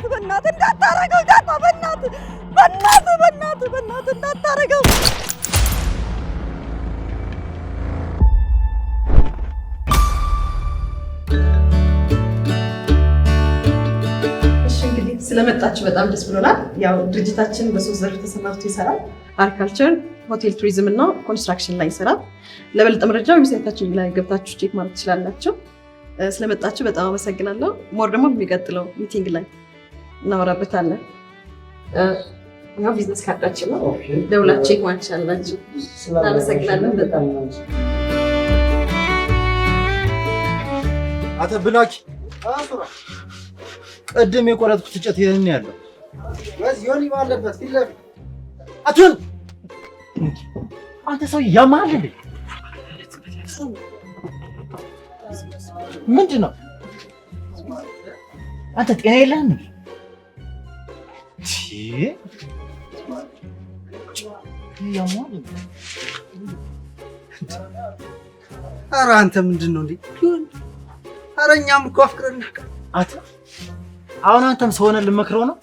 በእናትህ እንዳታረገው ዳጣ በእናትህ እንዳታረገው። ስለመጣችሁ በጣም ደስ ብሎናል። ያው ድርጅታችን በሶስት ዘርፍ ተሰማርቶ ይሰራል። አግሪካልቸር፣ ሆቴል ቱሪዝም እና ኮንስትራክሽን ላይ ይሰራል። ለበለጠ መረጃ ዌብሳይታችን ላይ ገብታችሁ ቼክ ማለት ትችላላችሁ። ስለመጣችሁ በጣም አመሰግናለሁ። ሞር ደግሞ የሚቀጥለው ሚቲንግ ላይ እናወራበታለን። ያው ቢዝነስ ካርዳችን ነው ደውላችሁ ቼክ ማለት ትችላላችሁ። እናመሰግናለን በጣም። አተ ብላኪ ቀደም የቆረጥኩት እንጨት ይሄን ያለው ወዝ ዮኒ ባለበት ፊት ለፊት አቱን አንተ ሰው ያማል እንዴ? ምንድነው አንተ ጤና የለህም? ያማል ኧረ አንተ ምንድነው እንዴ? ኧረ እኛም እኮ አፍቅረን አተ አሁን አንተም ሰው ሆነህ ልመክረው ነው?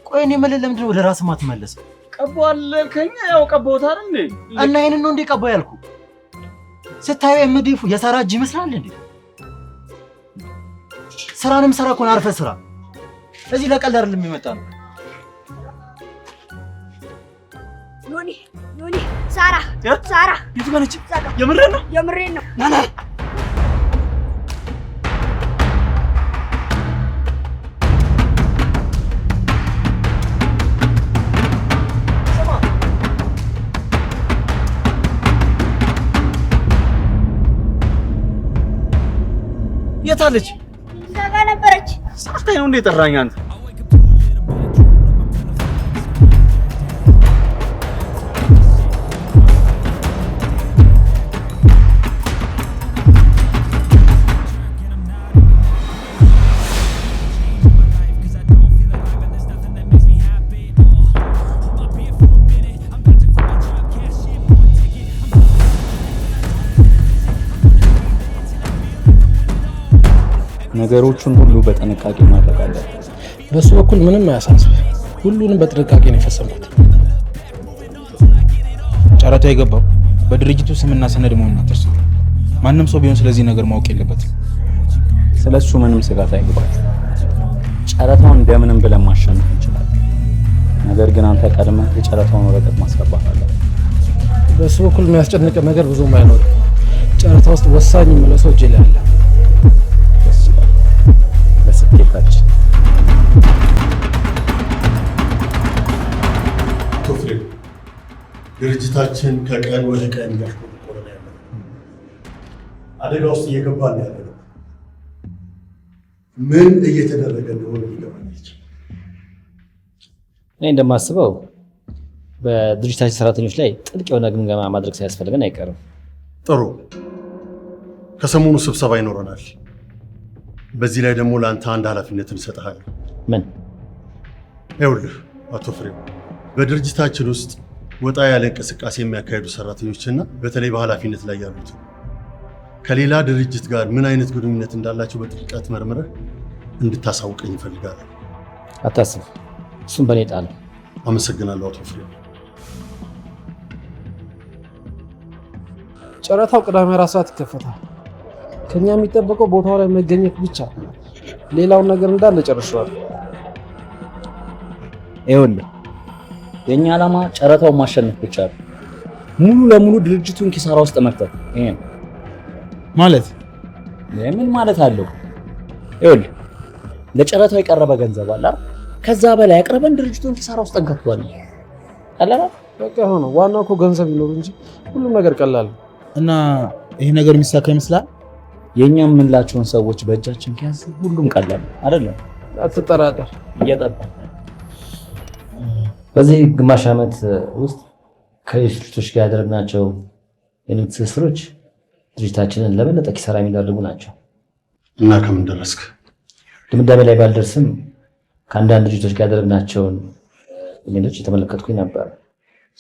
ቆይ እኔ የምልህ ለምንድን ነው ወደ ራስህ ማትመለሰው? ቀባለከኝ ያው ቀባውታ አይደል እንዴ? እና ይሄንን ነው እንዴ ቀባው ያልኩ? ስታየው የምድፉ የሰራ እጅ ይመስላል እንዴ? ስራንም ሰራ እኮ ነው። አርፈህ ስራ። እዚህ ለቀልድ አይደለም የሚመጣ ነው። ዮኒ ሳራ የቱ ጋር ነች? የምሬን ነው። ና የታለች? እዛጋ ነበረች። ሳታይ ነው እንዴ ጠራኝ አንተ? ነገሮቹን ሁሉ በጥንቃቄ ማድረግ አለብን። በሱ በኩል ምንም አያሳስብ። ሁሉንም በጥንቃቄ ነው የፈጸምኩት። ጨረታው የገባው በድርጅቱ ስምና ሰነድ መሆኑን አትርሳ። ማንም ሰው ቢሆን ስለዚህ ነገር ማወቅ የለበትም። ስለሱ ምንም ስጋት አይግባት። ጨረታውን እንደምንም ብለን ማሸነፍ እንችላለን። ነገር ግን አንተ ቀድመህ የጨረታውን ወረቀት ማስገባት አለብህ። በሱ በኩል የሚያስጨንቅ ነገር ብዙም አይኖርም። ጨረታ ውስጥ ወሳኝ የሚለው እጄ ላይ አለ። ለስኬታችን ድርጅታችን ከቀን ወደ ቀን እያሽቆለቆለ ነው ያለው። አደጋ ውስጥ እየገባ ነው ያለው። ምን እየተደረገ እንደሆነ ሊገባኝ ይችላል። እኔ እንደማስበው በድርጅታችን ሰራተኞች ላይ ጥልቅ የሆነ ግምገማ ማድረግ ሳያስፈልገን አይቀርም። ጥሩ። ከሰሞኑ ስብሰባ ይኖረናል። በዚህ ላይ ደግሞ ለአንተ አንድ ኃላፊነትን እሰጥሃለሁ። ምን? ይኸውልህ አቶ ፍሬው፣ በድርጅታችን ውስጥ ወጣ ያለ እንቅስቃሴ የሚያካሂዱ ሰራተኞችና በተለይ በኃላፊነት ላይ ያሉት ከሌላ ድርጅት ጋር ምን አይነት ግንኙነት እንዳላቸው በጥልቀት መርምረህ እንድታሳውቀኝ እፈልጋለሁ። አታስብ፣ እሱም በእኔ ጣል። አመሰግናለሁ አቶ ፍሬው። ጨረታው ቅዳሜ 4 ሰዓት ይከፈታል። ከኛ የሚጠበቀው ቦታው ላይ መገኘት ብቻ። ሌላውን ነገር እንዳለ ጨርሻለሁ። ይኸውልህ የኛ ዓላማ ጨረታውን ማሸነፍ ብቻ ነው። ሙሉ ለሙሉ ድርጅቱን ኪሳራ ውስጥ መክተት። ይሄ ማለት ምን ማለት አለው? ይኸውልህ ለጨረታው የቀረበ ገንዘብ አለ። ከዛ በላይ አቅርበን ድርጅቱን ኪሳራ ውስጥ እንከተዋለን። ቀላል በቃ ሆኖ ዋናው እኮ ገንዘብ ይኖር እንጂ ሁሉም ነገር ቀላል ነው። እና ይሄ ነገር የሚሳካ ይመስላል? የኛ የምንላቸውን ሰዎች በእጃችን ከያዝ ሁሉም ቀላል አይደለም። አትጠራጠር። እየጠጣ በዚህ ግማሽ ዓመት ውስጥ ከድርጅቶች ጋር ያደረግናቸው የንግድ ትስስሮች ድርጅታችንን ለበለጠ ኪሳራ የሚዳርጉ ናቸው። እና ከምን ደረስክ? ድምዳሜ ላይ ባልደርስም ከአንዳንድ ድርጅቶች ጋር ያደረግናቸውን ሌሎች የተመለከትኩኝ ነበር።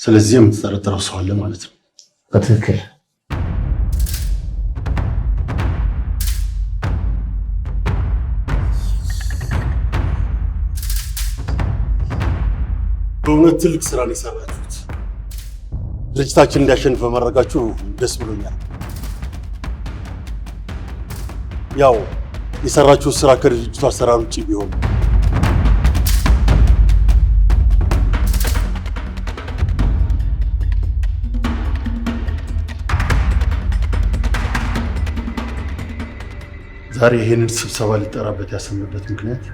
ስለዚህ የምትጠረጥረው ሰው አለ ማለት ነው? በትክክል በእውነት ትልቅ ስራ ነው የሰራችሁት። ድርጅታችን እንዲያሸንፍ በማድረጋችሁ ደስ ብሎኛል። ያው የሰራችሁት ስራ ከድርጅቱ አሰራር ውጭ ቢሆን ዛሬ ይህንን ስብሰባ ሊጠራበት ያሰብንበት ምክንያት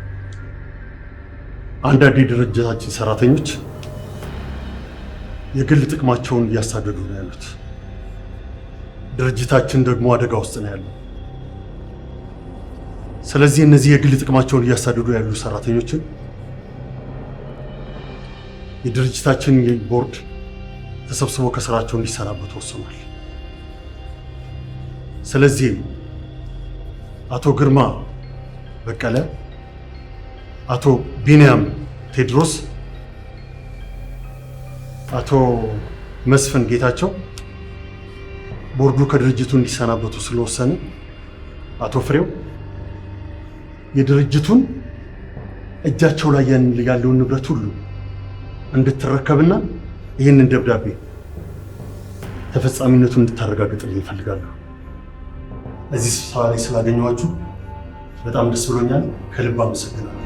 አንዳንድ የድርጅታችን ሰራተኞች የግል ጥቅማቸውን እያሳደዱ ነው ያሉት። ድርጅታችን ደግሞ አደጋ ውስጥ ነው ያለው። ስለዚህ እነዚህ የግል ጥቅማቸውን እያሳደዱ ያሉ ሰራተኞችን የድርጅታችን ቦርድ ተሰብስቦ ከስራቸው እንዲሰናበቱ ወስኗል። ስለዚህ አቶ ግርማ በቀለ፣ አቶ ቢንያም ቴድሮስ፣ አቶ መስፍን ጌታቸው ቦርዱ ከድርጅቱ እንዲሰናበቱ ስለወሰነ አቶ ፍሬው የድርጅቱን እጃቸው ላይ ያለውን ንብረት ሁሉ እንድትረከብና ይህንን ደብዳቤ ተፈጻሚነቱን እንድታረጋግጥልኝ እፈልጋለሁ። እዚህ ስብሰባ ላይ ስላገኘኋችሁ በጣም ደስ ብሎኛል። ከልብ አመሰግናለሁ።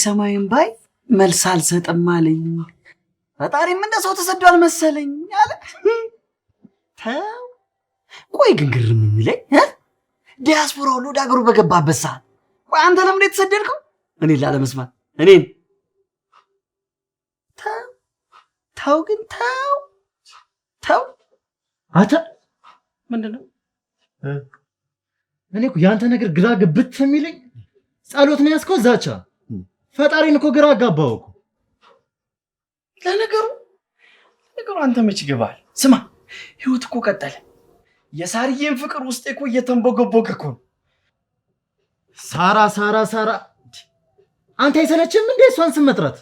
ሰማይም ባይ መልስ አልሰጥም አለኝ። ፈጣሪም እንደ ሰው ተሰዷል መሰለኝ አለ። ተው ቆይ ግን ግርም የሚለኝ ዲያስፖራ ሁሉ ወደ ሀገሩ በገባበት ሰዓት ቆይ አንተ ለምን የተሰደድከው? እኔን ላለመስማት እኔን ተው ግን ተው አታ ምንድነው? እኔ እኮ ያንተ ነገር ግራ ግብት የሚለኝ ጸሎት ነው ያስከው ዛቻ ፈጣሪን እኮ ግራ አጋባው እኮ። ለነገሩ አንተ መች ይገባል? ስማ ህይወት እኮ ቀጠለ። የሳርዬን ፍቅር ውስጥ እኮ እየተንቦገቦገ እኮ ነው። ሳራ አንተ አይሰለችም እንዴ እሷን ስም መጥራት?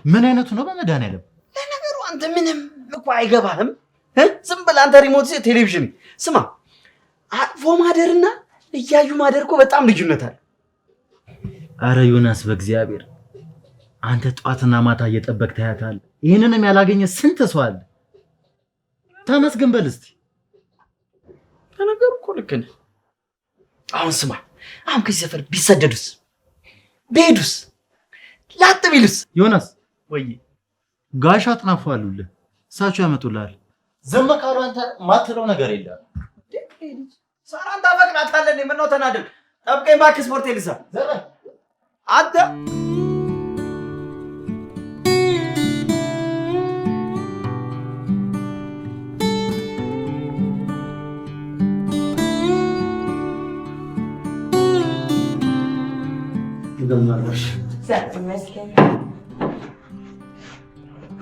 ምን አይነቱ ነው በመድኃኒዓለም? ለነገሩ አንተ ምንም እኮ አይገባህም። ዝም ብለህ አንተ ሪሞት ቴሌቪዥን ስማ። አቅፎ ማደርና እያዩ ማደር እኮ በጣም ልዩነት አለ። አረ ዮናስ በእግዚአብሔር አንተ ጧትና ማታ እየጠበቅ ታያታል። ይሄንንም ያላገኘ ስንት ሰው አለ። ተመስገን በል እስቲ። ለነገሩ እኮ ልክ ነህ። አሁን ስማ፣ አሁን ከዚህ ሰፈር ቢሰደዱስ ቢሄዱስ ላጥ ቢሉስ? ዮናስ ወይ ጋሻ አጥናፉ አሉልህ፣ እሳቸው ያመጡልሃል። ዝም ካሉ አንተ ማትለው ነገር የለም። ሳራን ታፈቅራታለህ? ምን ነው ተናደድ? ጠብቀኝ እባክህ ስፖርት ልሳ አንተ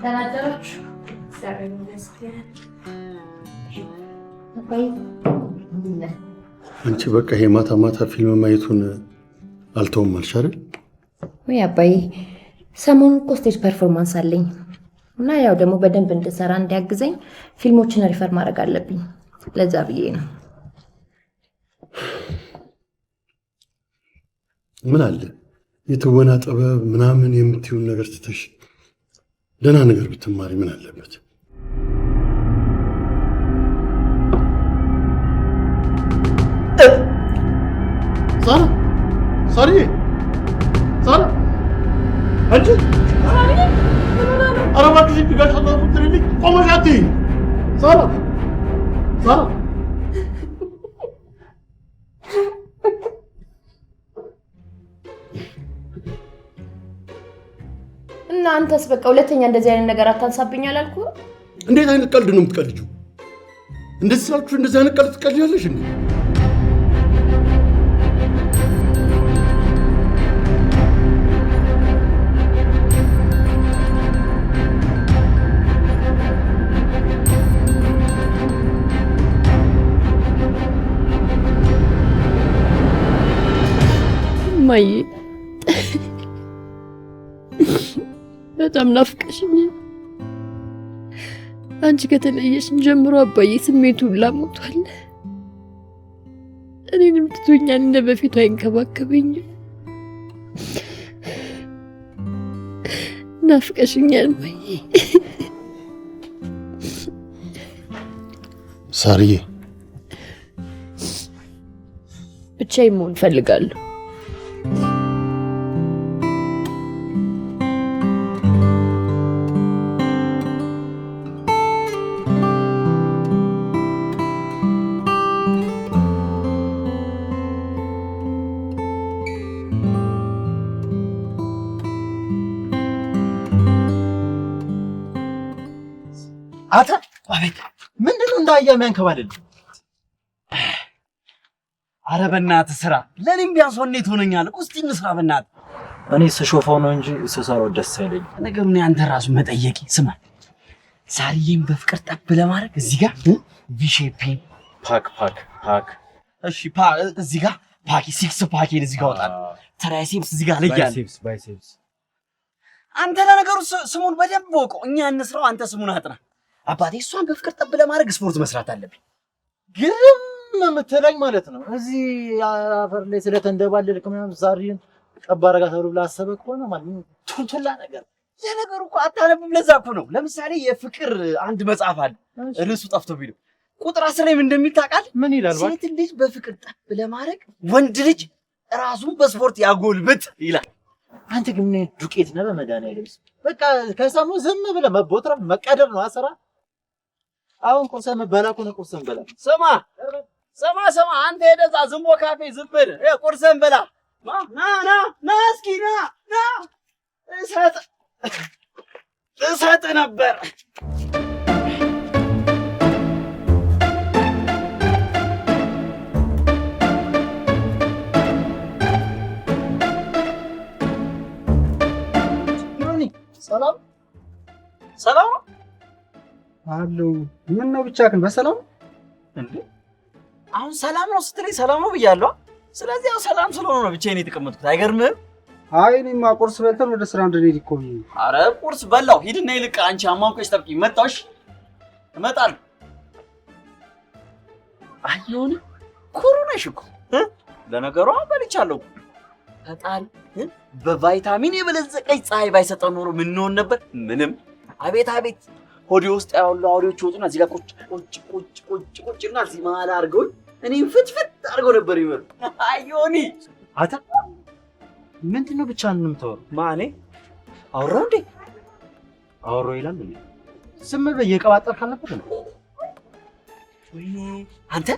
ተናደራችሁ? እግዚአብሔር ይመስገን። አባዬ አንቺ በቃ ይሄ ማታ ማታ ፊልም ማየቱን አልተውም አልሽ አይደል? ወይ አባዬ ሰሞኑን እኮ ስቴጅ ፐርፎርማንስ አለኝ እና ያው ደግሞ በደንብ እንድሰራ እንዲያግዘኝ ፊልሞችን ሪፈር ማድረግ አለብኝ። ለዛ ብዬ ነው። ምን አለ የትወና ጥበብ ምናምን የምትይውን ነገር ትተሽ ደህና ነገር ብትማሪ ምን አለበት? ሳሪ አንቺ ኧረ እባክሽ ጋሽ አታፍጥሪልኝ። ቆመሽ አትይ። ሳራ እና አንተስ በቃ ሁለተኛ እንደዚህ አይነት ነገር አታንሳብኝ አላልኩህ? እንዴት አይነት ቀልድ ነው የምትቀልጂው? እንደዚህ ስላልኩሽ እንደዚህ አይነት ቀልድ ትቀልጃለሽ እንዴ? ማይ በጣም ናፍቀሽኛል። አንቺ ከተለየሽን ጀምሮ አባዬ ስሜቱ ሁላ ሞቷል። እኔንም ትቶኛል፣ እንደ በፊቱ አይንከባከበኝም። ናፍቀሽኛል ማይ። ሳርዬ ብቻዬን መሆን እፈልጋለሁ። አታ አቤት፣ ምንድነው እንዳያ የሚያንከባልል? አረ በእናትህ ስራ፣ ለኔም ቢያንስ ወኔት ሆነኛል። እስቲ እንስራ በእናትህ። እኔ ስሾፈው ነው እንጂ ስሰራው ደስ አይለኝ። ነገር ምን አንተ ራሱ መጠየቂ። ስማ ሳርዬን በፍቅር ጠብ ለማድረግ እዚህ ጋር ቪሼፕ ፓክ እሺ፣ እዚህ ጋር ፓኪ ሲክስ ፓኬን እዚህ ጋር ወጣል። ትራይሴፕስ እዚህ ጋር ለያለ ባይሴፕስ። አንተ ለነገሩ ስሙን በደንብ ወቀው፣ እኛ እንስራው፣ አንተ ስሙን አጥና። አባቴ እሷን በፍቅር ጠብ ለማድረግ ስፖርት መስራት አለብኝ። ግርም የምትለኝ ማለት ነው እዚህ አፈር ላይ ስለተንደባለልክ ምናምን ዛሬን ጠብ አደርጋታለሁ ብለህ አሰበህ ከሆነ ማለት ነው ቱልቱላ ነገር። ለነገሩ እኮ አታነብም፣ ለዛ እኮ ነው። ለምሳሌ የፍቅር አንድ መጽሐፍ አለ፣ ርዕሱ ጠፍቶብኝ ነው። ቁጥር 10 ላይ ምን እንደሚል ታውቃለህ? ምን ይላል? ሴት ልጅ በፍቅር ጠብ ለማድረግ ወንድ ልጅ ራሱን በስፖርት ያጎልብት ይላል። አንተ ግን ምን ዱቄት ነህ በመድኃኒዓለም። በቃ ከሰሙ ዝም ብለህ መቦትረፍ መቀደር ነው አሰራ። አሁን ቁርሰን በላ እኮ ነው ቁርሰን በላ። ስማ አንተ ሄደዛ ዝምቦ ካፌ ዝም ብለህ ቁርሰን በላ። ና እስኪ ና እሰጥ ነበር። ሰላም አሉ። ምን ነው ብቻ ግን በሰላም እንዴ? አሁን ሰላም ነው ስትለኝ ሰላም ነው ብያለሁ። ስለዚህ ያው ሰላም ስለሆነ ነው ብቻዬን የተቀመጥኩት። አይገርምህም? አይ እኔማ ቁርስ በልተን ወደ ስራ እንድንሄድ እኮ ነው። አረ ቁርስ በላው። ሂድና ይልቅ አንቺ አማውቀሽ ጠብቂኝ። መጣሁሽ፣ እመጣለሁ። አየሁን ኩሩ ነሽ እኮ። ለነገሩ በልቻለሁ። ፈጣሪ በቫይታሚን የበለጸቀች ፀሐይ ባይሰጠው ኖሮ ምን እንሆን ነበር? ምንም። አቤት አቤት፣ ሆዴ ውስጥ ያሉ አውሬዎች ይወጡና እዚህ ጋር ቁጭና እዚህ መሀል አድርገውኝ እኔም ፍትፍት አድርገው ነበር ይመሩ። አዮኒ አታ ምንድነው ብቻህን የምታወራው? ማኔ አወራሁ እንዴ? አወራሁ ይላል እንዴ? ዝም ብለህ እየቀባጠርክ አልነበር እንዴ? ወይኔ አንተ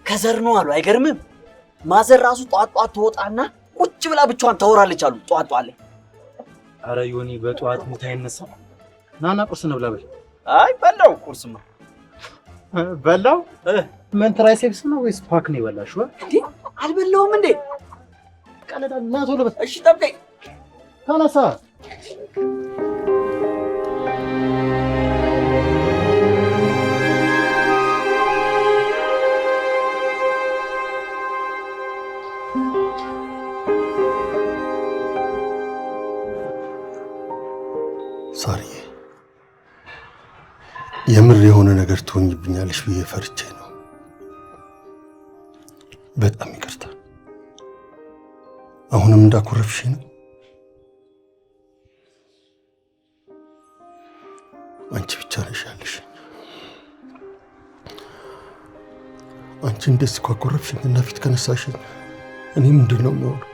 ከዘር ነው አሉ። አይገርምም? ማዘር ራሱ ጧት ትወጣና ቁጭ ብላ ብቻዋን ታወራለች አሉ። ጧት ላይ አረ ዮኒ በጧት ሙታ ይነሳ። ናና ቁርስ ነው ብላ በል። አይ በላው። ቁርስማ በላው። ምን ትራይሴፕስ ነው ወይስ ፓክ ነው የበላሽው? እንዴ አልበላውም እንዴ? ቀለዳ እና ቶሎ በል። እሺ ጠብቀኝ። ተነሳ። የምር የሆነ ነገር ትሆኝብኛለሽ ብዬ ፈርቼ ነው። በጣም ይቅርታ። አሁንም እንዳኮረፍሽ ነው። አንቺ ብቻ ነሽ ያለሽኝ። አንቺ እንደዚህ ካኮረፍሽኝ እና ፊት ከነሳሽኝ እኔ ምንድን ነው የምሆነው?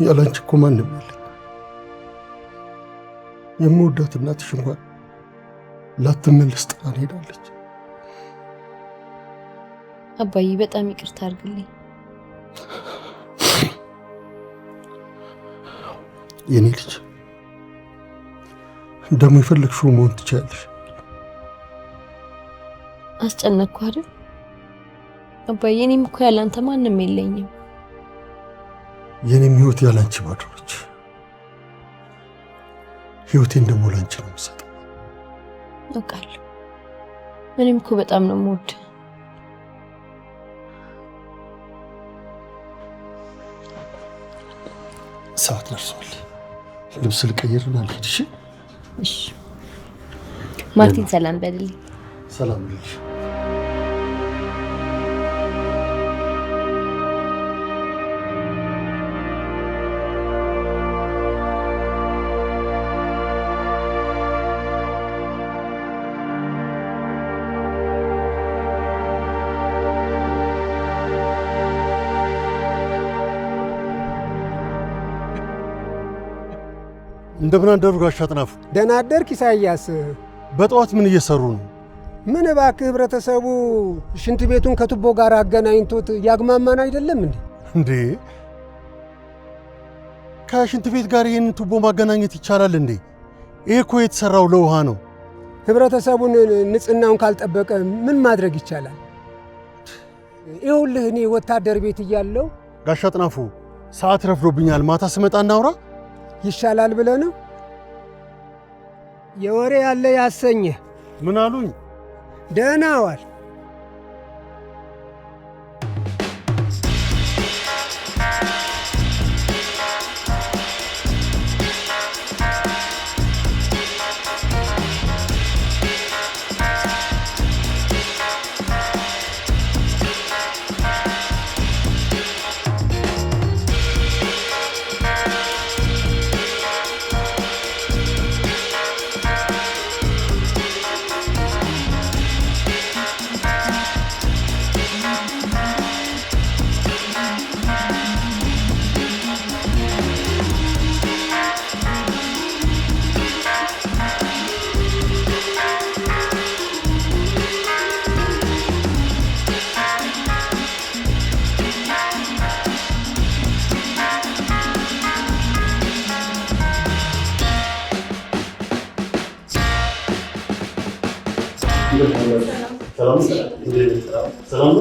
ያላንቺ እኮ ማንም የለኝ። የምወዳት እናትሽ እንኳን ላትመለስ ጥላን ሄዳለች። አባዬ በጣም ይቅርታ አድርግልኝ። የኔ ልጅ ደግሞ የፈለግሽው መሆን ትችያለሽ። አስጨነቅኩ አይደል አባዬ? እኔም እኮ ያላንተ ማንም የለኝም። የኔም ህይወት ያላንቺ ባዶ ነች። ህይወቴን ደግሞ ላንቺ ነው የምሰጠው። አውቃለሁ። እኔም እኮ በጣም ነው የምወድህ። ሰዓት ደርሷል። ልብስ ልቀይርና ልሂድ። እሺ? እሺ። ማርቲን ሰላም በልልኝ። ሰላም ልልሽ። እንደምን አደሩ ጋሽ አጥናፉ? ደህና አደርክ ኢሳያስ? በጠዋት ምን እየሰሩ ነው? ምን እባክህ፣ ህብረተሰቡ ሽንት ቤቱን ከቱቦ ጋር አገናኝቶት ያግማማን አይደለም እንዴ? እንዴ ከሽንት ቤት ጋር ይህን ቱቦ ማገናኘት ይቻላል እንዴ? ይሄ እኮ የተሰራው ለውሃ ነው። ህብረተሰቡን ንጽህናውን ካልጠበቀ ምን ማድረግ ይቻላል? ይኸውልህ እኔ ወታደር ቤት እያለሁ። ጋሽ አጥናፉ ሰዓት ረፍዶብኛል፣ ማታ ስመጣ እናውራ ይሻላል ብለህ ነው? የወሬ ያለ ያሰኘህ። ምን አሉኝ? ደህና ዋል። ሰላም።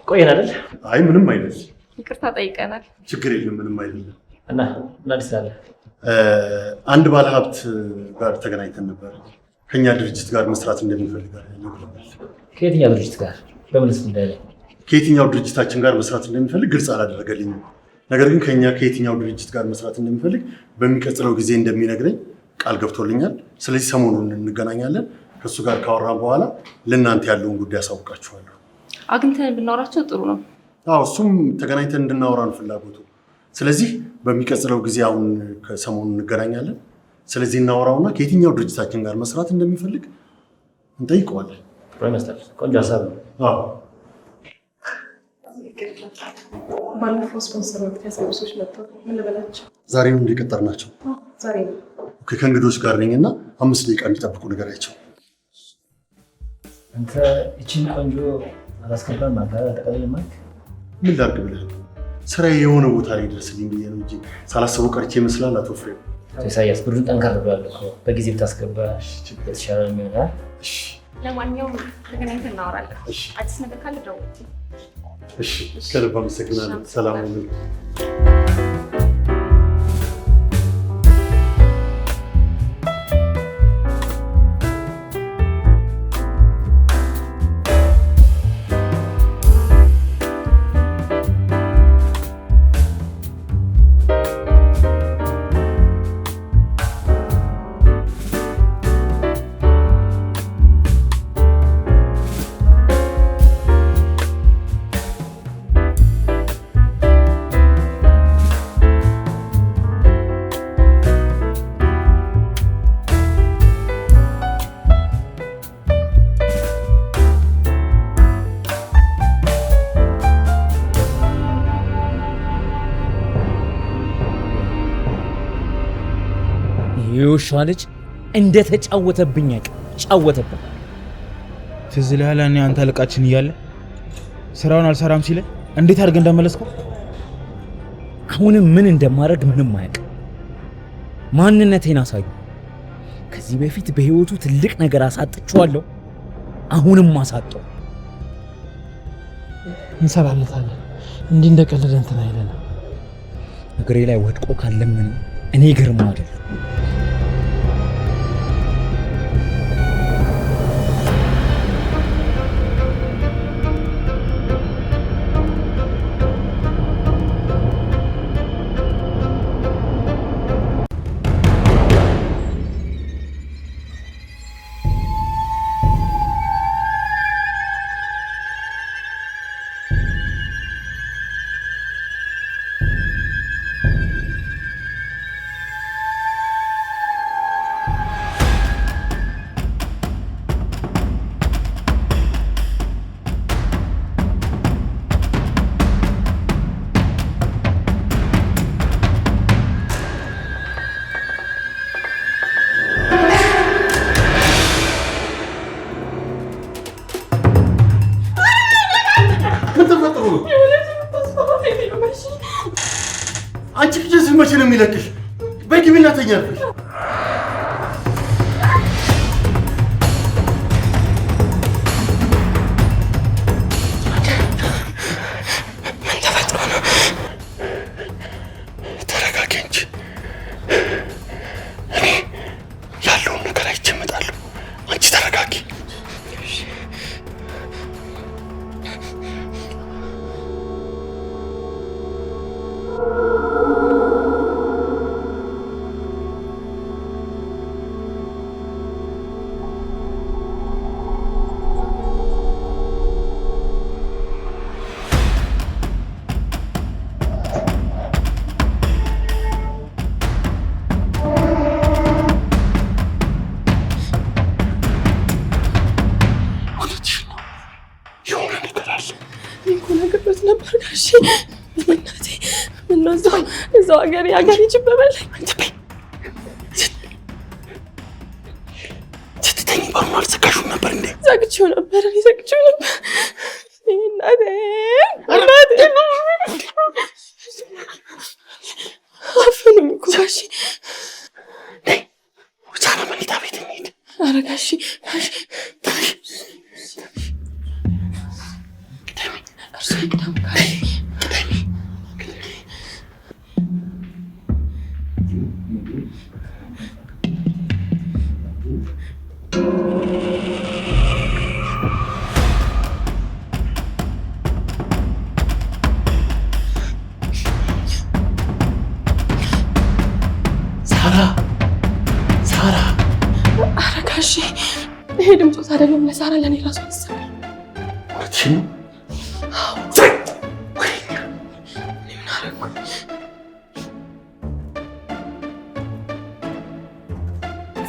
ቆየን አይደል? አይ ምንም አይደል። ይቅርታ ጠይቀናል። ችግር የለም፣ ምንም አይደለም። እና አዲስ አለ አንድ ባለሀብት ጋር ተገናኝተን ነበር። ከኛ ድርጅት ጋር መስራት እንደሚፈልግ ነግሮናል። ከየትኛው ድርጅት ጋር? በምንስ ጉዳይ ላይ? ከየትኛው ድርጅታችን ጋር መስራት እንደሚፈልግ ግልጽ አላደረገልኝም። ነገር ግን ከየትኛው ድርጅት ጋር መስራት እንደሚፈልግ በሚቀጥለው ጊዜ እንደሚነግረኝ ቃል ገብቶልኛል። ስለዚህ ሰሞኑን እንገናኛለን። ከእሱ ጋር ካወራን በኋላ ለእናንተ ያለውን ጉዳይ አሳውቃችኋለሁ። አግኝተን ብናወራቸው ጥሩ ነው። አዎ እሱም ተገናኝተን እንድናወራ ነው ፍላጎቱ። ስለዚህ በሚቀጥለው ጊዜ አሁን ከሰሞኑን እንገናኛለን። ስለዚህ እናወራውና ከየትኛው ድርጅታችን ጋር መስራት እንደሚፈልግ እንጠይቀዋለን። ይመስላል ቆንጆ ሀሳብ ነው። አዎ ባለፈው ስፖንሰር ወቅት ያስገቡ ሰዎች መጥተው ምን ልበላቸው? ዛሬ ነው እንደቀጠርናቸው። ዛሬ ነው። ከእንግዶች ጋር ነኝና 5 ደቂቃ እንዲጠብቁ ንገራቸው። አንተ እቺን ቆንጆ አላስገባም ማለት ተቀበል ማለት ምን ላድርግ ብለህ ነው? ስራዬ የሆነ ቦታ ላይ ድረስልኝ ብዬ ነው እንጂ ሳላስበው ቀርቼ ይመስላል። አቶ ፍሬው ኢሳያስ ብሩን ጠንከር ብሏል እኮ በጊዜ ብታስገባ የተሻለ ነው የሚሆነው። እሺ ለማንኛውም ተገናኝተን እናወራለን። አዲስ ነገር ካለ ደውል። እሺ ከልብ አመሰግናለሁ። ሰላም ሁኑ። የውሻ ልጅ እንደተጫወተብኝ ጫወተብኝ። ትዝ ይልሃል ያኔ አንተ አለቃችን እያለ ስራውን አልሰራም ሲለ እንዴት አድርገህ እንደመለስከው? አሁንም ምን እንደማደርግ ምንም አያውቅም። ማንነቴን አሳዩ። ከዚህ በፊት በህይወቱ ትልቅ ነገር አሳጥቼዋለሁ። አሁንም አሳጠው። እንሰራለታለን። እንዲህ እንደቀለደ እንትን አይለንም። እግሬ ላይ ወድቆ ካለምን እኔ ግርማ አይደል። አንቺ ልጅ መቼ ነው የሚለቅሽ? በግቢና ተኛልሽ። ምን ተፈጥሮ ነው? ተረጋጊ እንጂ እኔ ያለውን ነገር አይቼ እመጣለሁ። አንቺ ተረጋጊ። እዛው ሀገር ይችበበልኝ ስትተኝ በሩን አልዘጋሽውም ነበር እንዴ? ዘግቼው ነበር። አፈኑኝ እኮ ጋሼ። ዛሬ መኝታ ቤት እንሂድ። ኧረ ጋሼ እርሱ ይቅደም ጋሼ። ሳራ ኧረ ጋሼ ይሄ ድምፆት አይደለም ለሳራ ለእኔ ራሱ ይሰማል። እውነትሽን ነው? ምን አደረኩ?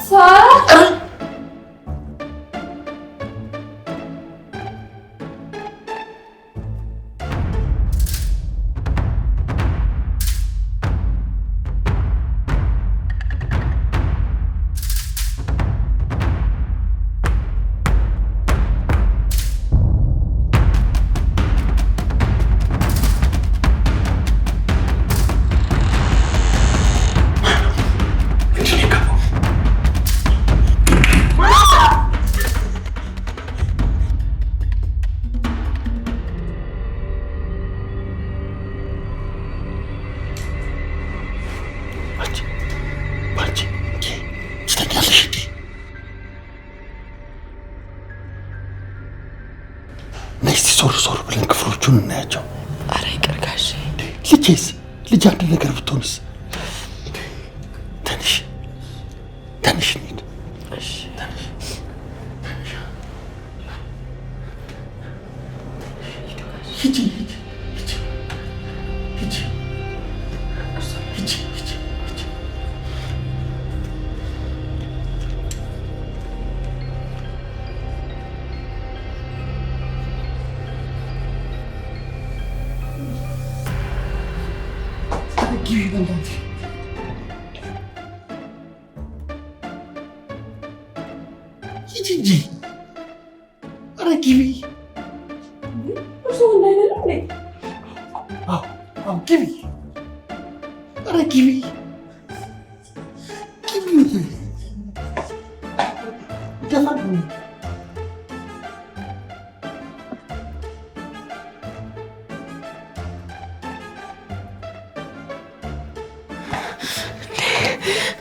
ሳራ ዞር ብለን ክፍሎቹን እናያቸው። ኧረ ይቅር ጋሼ። ልጄስ ልጅ አንድ ነገር ብትሆንስ? ትንሽ እንሂድ። እሺ ሂጂ። ሂጂ ኧረ ግቢ እሱ እንዳይነው ነኝ አዎ ግቢ ኧረ ግቢ ደፋ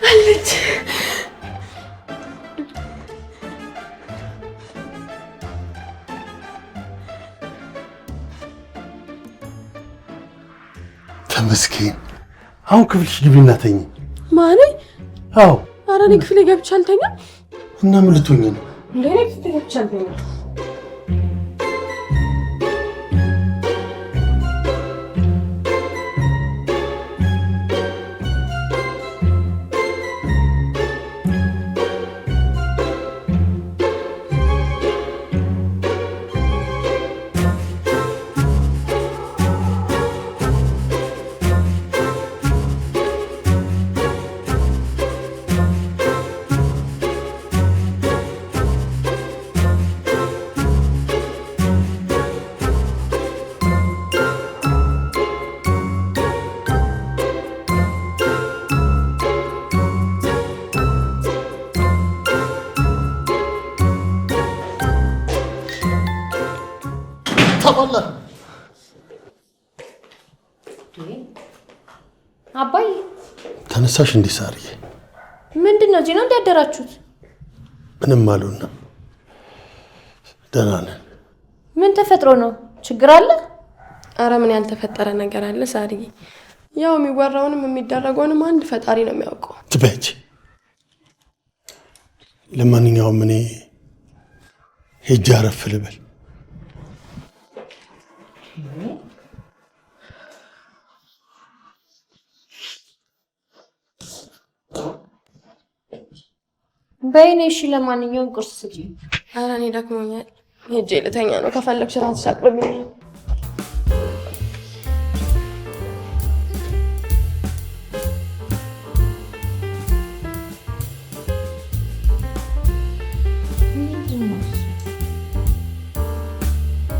አለች ተመስገን። አሁን ክፍልሽ ግቢና ተኝ። ማን? አዎ። ኧረ እኔ ክፍሌ ገብቼ አልተኛም። እና ምን ልትሆኚ ነው? እንዴ እኔ ክፍሌ ገብቼ አልተኛም። አባዬ ተነሳሽ እንዴ ሳርዬ? ምንድን ነው? እዚህ ነው እንዳደራችሁት? ምንም አሉና ደህና ነን። ምን ተፈጥሮ ነው? ችግር አለ? አረ ምን ያልተፈጠረ ነገር አለ ሳርዬ? ያው የሚወራውንም የሚደረገውንም አንድ ፈጣሪ ነው የሚያውቀው። ትበጅ። ለማንኛውም እኔ ሄጄ አረፍ ልበል። በይኔ እሺ፣ ለማንኛውም ቁርስ ስጪኝ። ኧረ እኔ ደክሞኛል፣ ሄጄ ልተኛ ነው። ከፈለግሽ እራስሽ አቅርቢልኝ።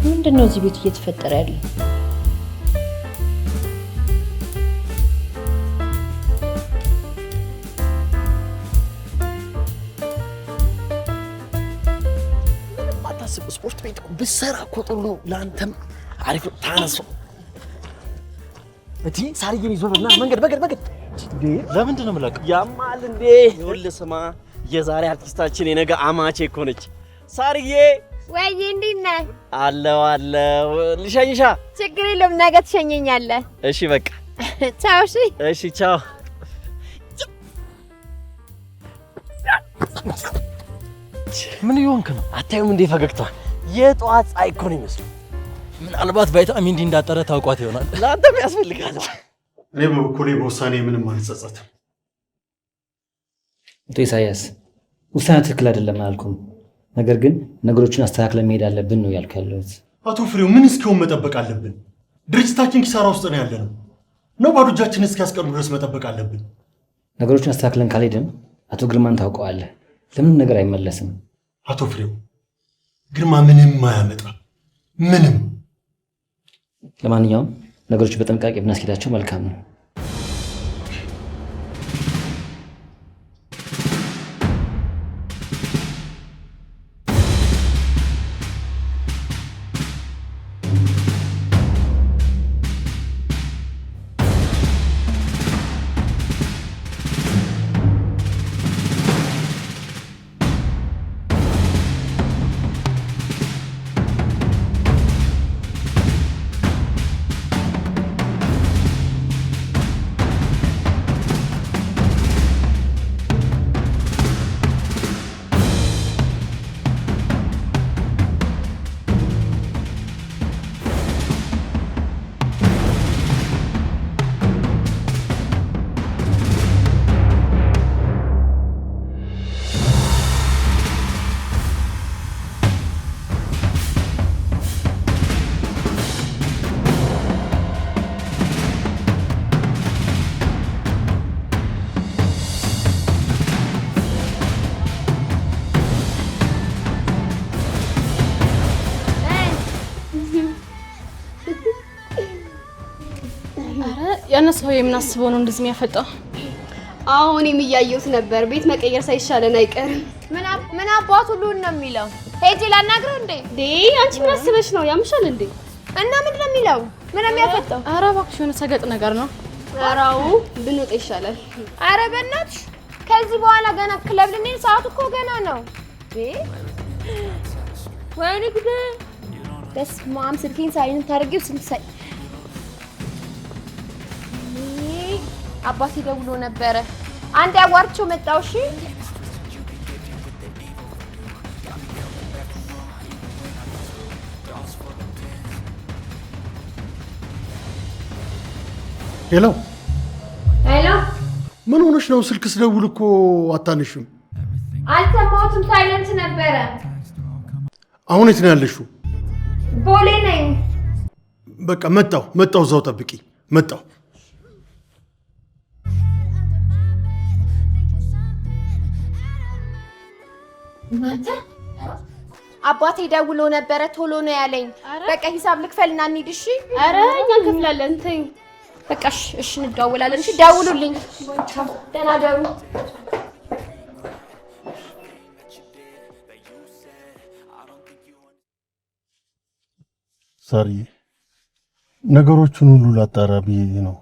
ምንድን ነው እዚህ ቤት እየተፈጠረ ያለው? ስፖርት ቤት ብትሰራ እኮ ጥሩ ነው። ለአንተም አሪፍ ታነሱ። እቲ ሳርዬን ይዞ በና መንገድ እንዴ! ለምንድን ነው የምለቀው? ያማል እንዴ! ይኸውልህ ስማ፣ የዛሬ አርቲስታችን የነገ አማቼ እኮ ነች ሳርዬ። ወይ እንዴት ነህ? አለው ልሸኝሻ። ችግር የለውም፣ ነገ ትሸኘኛለህ። እሺ በቃ ቻው። እሺ ቻው። ምን ይሆንክ ነው? አታዩም እንዴ ፈገግታ? የጧት ፀሐይ እኮ ነው የሚመስለው። ምናልባት ቫይታሚን ዲ እንዳጠረ ታውቋት ይሆናል። ለአንተም ያስፈልጋል። እኔ በበኩሌ በውሳኔ ምንም አልጸጸትም። አቶ ኢሳያስ ውሳኔ ትክክል አይደለም አላልኩም፣ ነገር ግን ነገሮችን አስተካክለን መሄድ አለብን ነው ያልኩ ያለሁት። አቶ ፍሬው ምን እስኪሆን መጠበቅ አለብን? ድርጅታችን ኪሳራ ውስጥ ነው ያለነው ነው። ባዶ እጃችንን እስኪያስቀሩ ድረስ መጠበቅ አለብን? ነገሮችን አስተካክለን ካልሄድን አቶ ግርማን ታውቀዋለህ፣ ለምንም ነገር አይመለስም። አቶ ፍሬው ግርማ ምንም አያመጣም፣ ምንም። ለማንኛውም ነገሮች በጥንቃቄ ብናስኬዳቸው መልካም ነው። ያነሰው የምናስበው ነው እንደዚህ የሚያፈጣው። አሁን የሚያየውት ነበር። ቤት መቀየር ሳይሻለን አይቀርም። ምን አባቱ ሁሉን ነው የሚለው? ሄጂ ላናግረው እንዴ? አንቺ ምን አስበሽ ነው? ያምሻል እንዴ? እና ምንድን ነው የሚለው? ምን የሚያፈጣው? ኧረ እባክሽ የሆነ ሰገጥ ነገር ነው። ኧራው ብንወጣ ይሻላል። ኧረ በእናትሽ ከዚህ በኋላ ገና ክለብ ልንሄድ ሰዓቱ እኮ ገና ነው። ወይኔ ጉዴ! በስመ አብ ስልኬን ሳይለንት አድርጌው ስንት ሳይ አባቴ ደውሎ ነበረ። አንድ ያዋርቸው መጣው። እሺ ሄሎ ሄሎ፣ ምን ሆነሽ ነው? ስልክ ስደውል እኮ አታነሽም። አልሰማሁትም፣ ሳይለንት ነበረ። አሁን የት ነው ያለሽው? ቦሌ ነኝ። በቃ መጣሁ፣ እዛው ጠብቂ። መጣሁ። እናንተ አባቴ ደውሎ ነበረ፣ ቶሎ ነው ያለኝ። በቃ ሂሳብ ልክፈልና እንሂድ። እሺ? ኧረ እኛ እንከፍላለን። ተይ በቃ እሺ፣ እንደዋወላለን። እሺ፣ ደውሉልኝ። ደህና ደሩ። ሳርዬ፣ ነገሮቹን ሁሉ ላጣራ ብዬ ነው።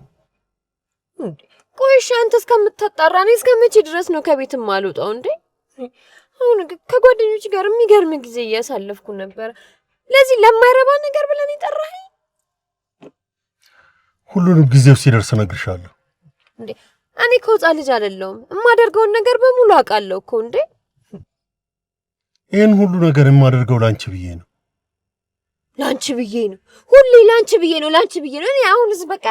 ቆይ እሺ፣ አንተ እስከምታጣራ እኔ እስከ መቼ ድረስ ነው ከቤትም አልወጣው እንዴ? አሁን ከጓደኞች ጋር የሚገርም ጊዜ እያሳለፍኩ ነበር። ለዚህ ለማይረባ ነገር ብለን ይጠራኸኝ? ሁሉንም ጊዜው ሲደርስ እነግርሻለሁ። እንዴ እኔ እኮ ሕፃን ልጅ አይደለሁም። የማደርገውን ነገር በሙሉ አውቃለሁ እኮ። እንዴ ይህን ሁሉ ነገር የማደርገው ላንቺ ብዬ ነው። ላንቺ ብዬ ነው? ሁሌ ላንቺ ብዬ ነው፣ ላንቺ ብዬ ነው። እኔ አሁንስ በቃ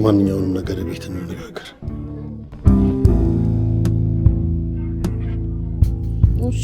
ማንኛውንም ነገር ቤት እንነጋገር። እሺ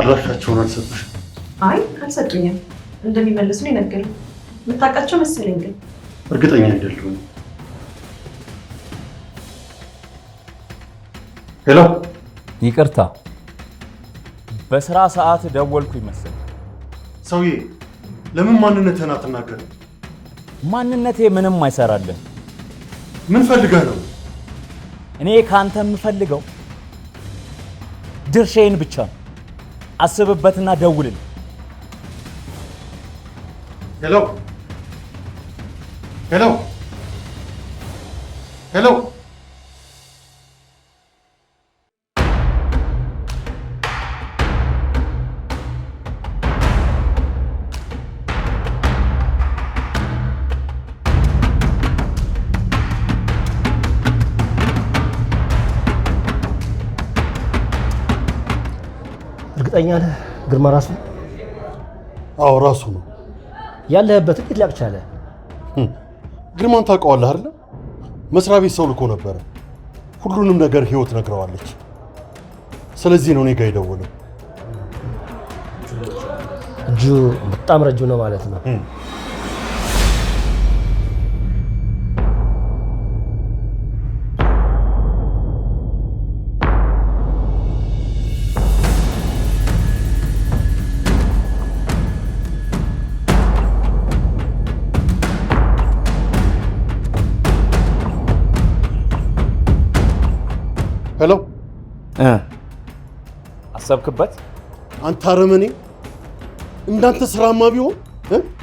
አድራሻቸውን አልሰጡሽም? አይ አልሰጡኝም። እንደሚመልሱ ነው የነገሩኝ። የምታውቃቸው መሰለኝ ግን እርግጠኛ አይደለሁም። ሄሎ፣ ይቅርታ በስራ ሰዓት ደወልኩ ይመስል። ሰውዬ ለምን ማንነትህን አትናገርም? ማንነቴ ምንም አይሰራልህ። ምን ፈልገህ ነው? እኔ ካንተ የምፈልገው ድርሻዬን ብቻ ነው። አስብበትና ደውልልኝ። ሄሎ ሄሎ ሄሎ እርግጠኛ ነህ ግርማ ራሱ? አዎ ራሱ ነው። ያለህበት እንዴት ሊያውቅ ቻለ? ግርማን ታውቀዋለህ አይደል? መስሪያ ቤት ሰው ልኮ ነበረ። ሁሉንም ነገር ህይወት ነግረዋለች። ስለዚህ ነው እኔ ጋር የደወለው። እጁ በጣም ረጅም ነው ማለት ነው። ሄሎ አሰብክበት? አንተ አረመኔ! እንዳንተ ስራማ ቢሆን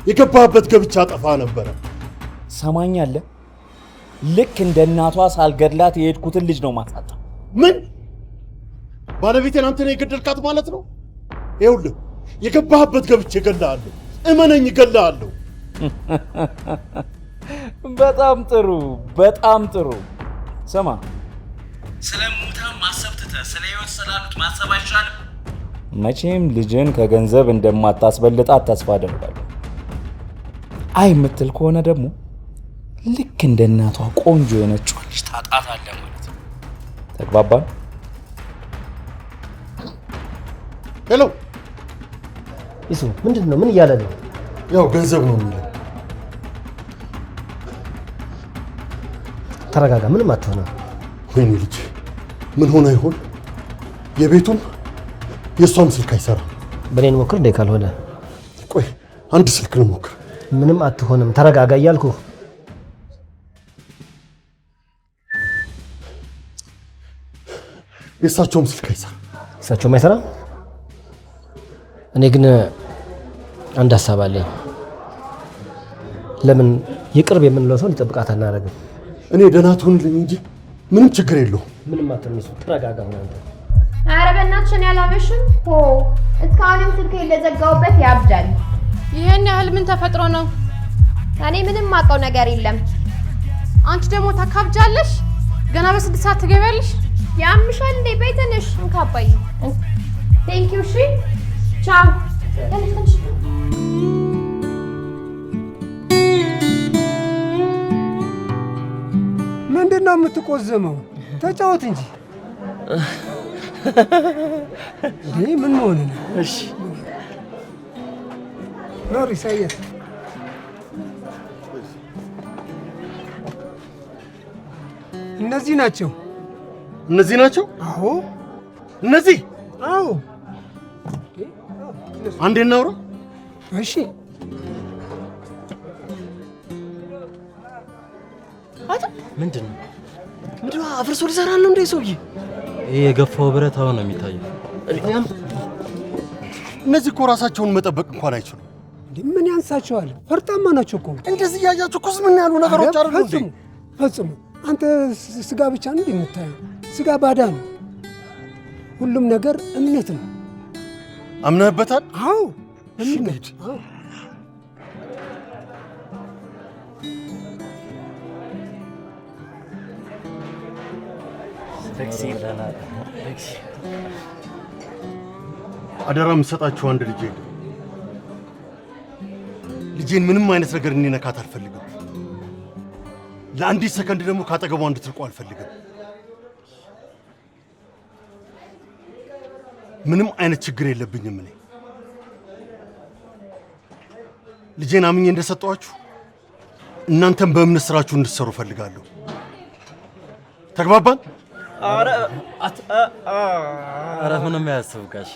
የገባህበት ገብቻ አጠፋ ነበረ። ሰማኛለህ? ልክ እንደ እናቷ ሳልገድላት የሄድኩትን ልጅ ነው ማሳጣ። ምን? ባለቤቴን አንተ ነው የገደልካት ማለት ነው? ይኸውልህ የገባህበት ገብቼ እገልሃለሁ። እመነኝ እገልሃለሁ። በጣም ጥሩ፣ በጣም ጥሩ። ስማ፣ ስለ ሙታን ማሰብ ትተህ ስለ ህይወት ስላሉት ማሰብ አይሻልም? መቼም ልጅን ከገንዘብ እንደማታስበልጣት ተስፋ አደርጋለሁ። አይ የምትል ከሆነ ደግሞ ልክ እንደ እናቷ ቆንጆ የሆነችውን ልጅ ታጣታለህ ማለት ነው። ተግባባን? ሄሎ ይሱ ምንድን ነው? ምን እያለ ነው? ያው ገንዘብ ነው የሚለው። ተረጋጋ፣ ምንም አትሆንም። ወይኔ ልጅ ምን ሆነ ይሆን? የቤቱም የእሷም ስልክ አይሰራም። በኔን ሞክር እንዴ? ካልሆነ ቆይ አንድ ስልክ ልሞክር። ምንም አትሆንም፣ ተረጋጋ እያልኩ። የእሳቸውም ስልክ አይሰራም። እሳቸውም አይሰራም። እኔ ግን አንድ ሀሳብ አለኝ። ለምን የቅርብ የምንለው ሰው ሊጠብቃት አናደርግም? እኔ ደህና ትሆንልኝ እንጂ ምንም ችግር የለውም። ምንም አትሆንም። ተረጋጋ። ሆነ ኧረ በእናትሽ እኔ አላመሽም። እስካሁንም ስልክ ለዘጋውበት ያብዳል። ይሄን ያህል ምን ተፈጥሮ ነው? እኔ ምንም ማውቀው ነገር የለም። አንቺ ደግሞ ታካብጃለሽ። ገና በ6 ሰዓት ትገቢያለሽ። ያምሻል እንዴ? በይ ትንሽ እንካባይ። ቴንክ ዩ። እሺ ቻው። ትንሽ ምንድን ነው የምትቆዘመው? ተጫወት እንጂ። እንዴ ምን መሆን ነው? እሺ ኖር ኢሳያስ፣ እነዚህ ናቸው። እነዚህ ናቸው? አዎ እነዚህ። አዎ አንዴ እናውራ። እሺ ምንድን ነው? ምንድን ነው? አፍርሶ ሊሰራ ነው እንዴ ሰውዬ? ይሄ የገፋው ብረት አሁን ነው የሚታየው። እነዚህ እኮ ራሳቸውን መጠበቅ እንኳን አይችሉም። ምን ያንሳቸዋል? ፈርጣማ ናቸው እኮ። እንደዚህ እያያችሁ እኮ ምን ያሉ ነገሮች አይደሉ እንዴ? ፈጽሞ። አንተ ስጋ ብቻ ነው የምታየው። ስጋ ባዳ ነው። ሁሉም ነገር እምነት ነው። አምነህበታል? አዎ እምነት። አዎ አደራ የምሰጣችሁ አንድ ልጄ ልጄን ምንም አይነት ነገር እንዲነካት አልፈልግም። ለአንዲት ሰከንድ ደግሞ ካጠገቧ እንድትርቁ አልፈልግም። ምንም አይነት ችግር የለብኝም። እኔ ልጄን አምኜ እንደሰጠኋችሁ እናንተም በእምነት ስራችሁ እንድትሰሩ ፈልጋለሁ። ተግባባን? ኧረ ምንም አያስብ ጋሽ፣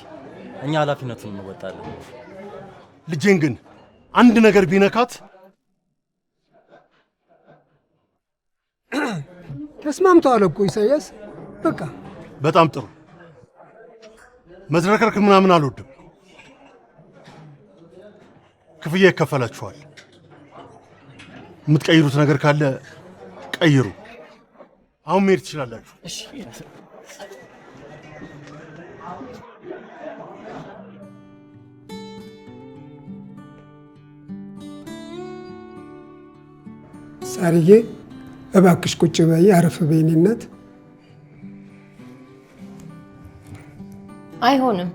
እኛ ኃላፊነቱን እንወጣለን። ልጄን ግን አንድ ነገር ቢነካት ተስማምተዋል እኮ ኢሳያስ። በቃ በጣም ጥሩ። መዝረከርክ ምናምን አልወድም። ክፍያ ይከፈላችኋል። የምትቀይሩት ነገር ካለ ቀይሩ። አሁን መሄድ ትችላላችሁ። እሺ ሳርዬ እባክሽ ቁጭ በይ፣ አረፍ በይ። የእኔ እናት አይሆንም።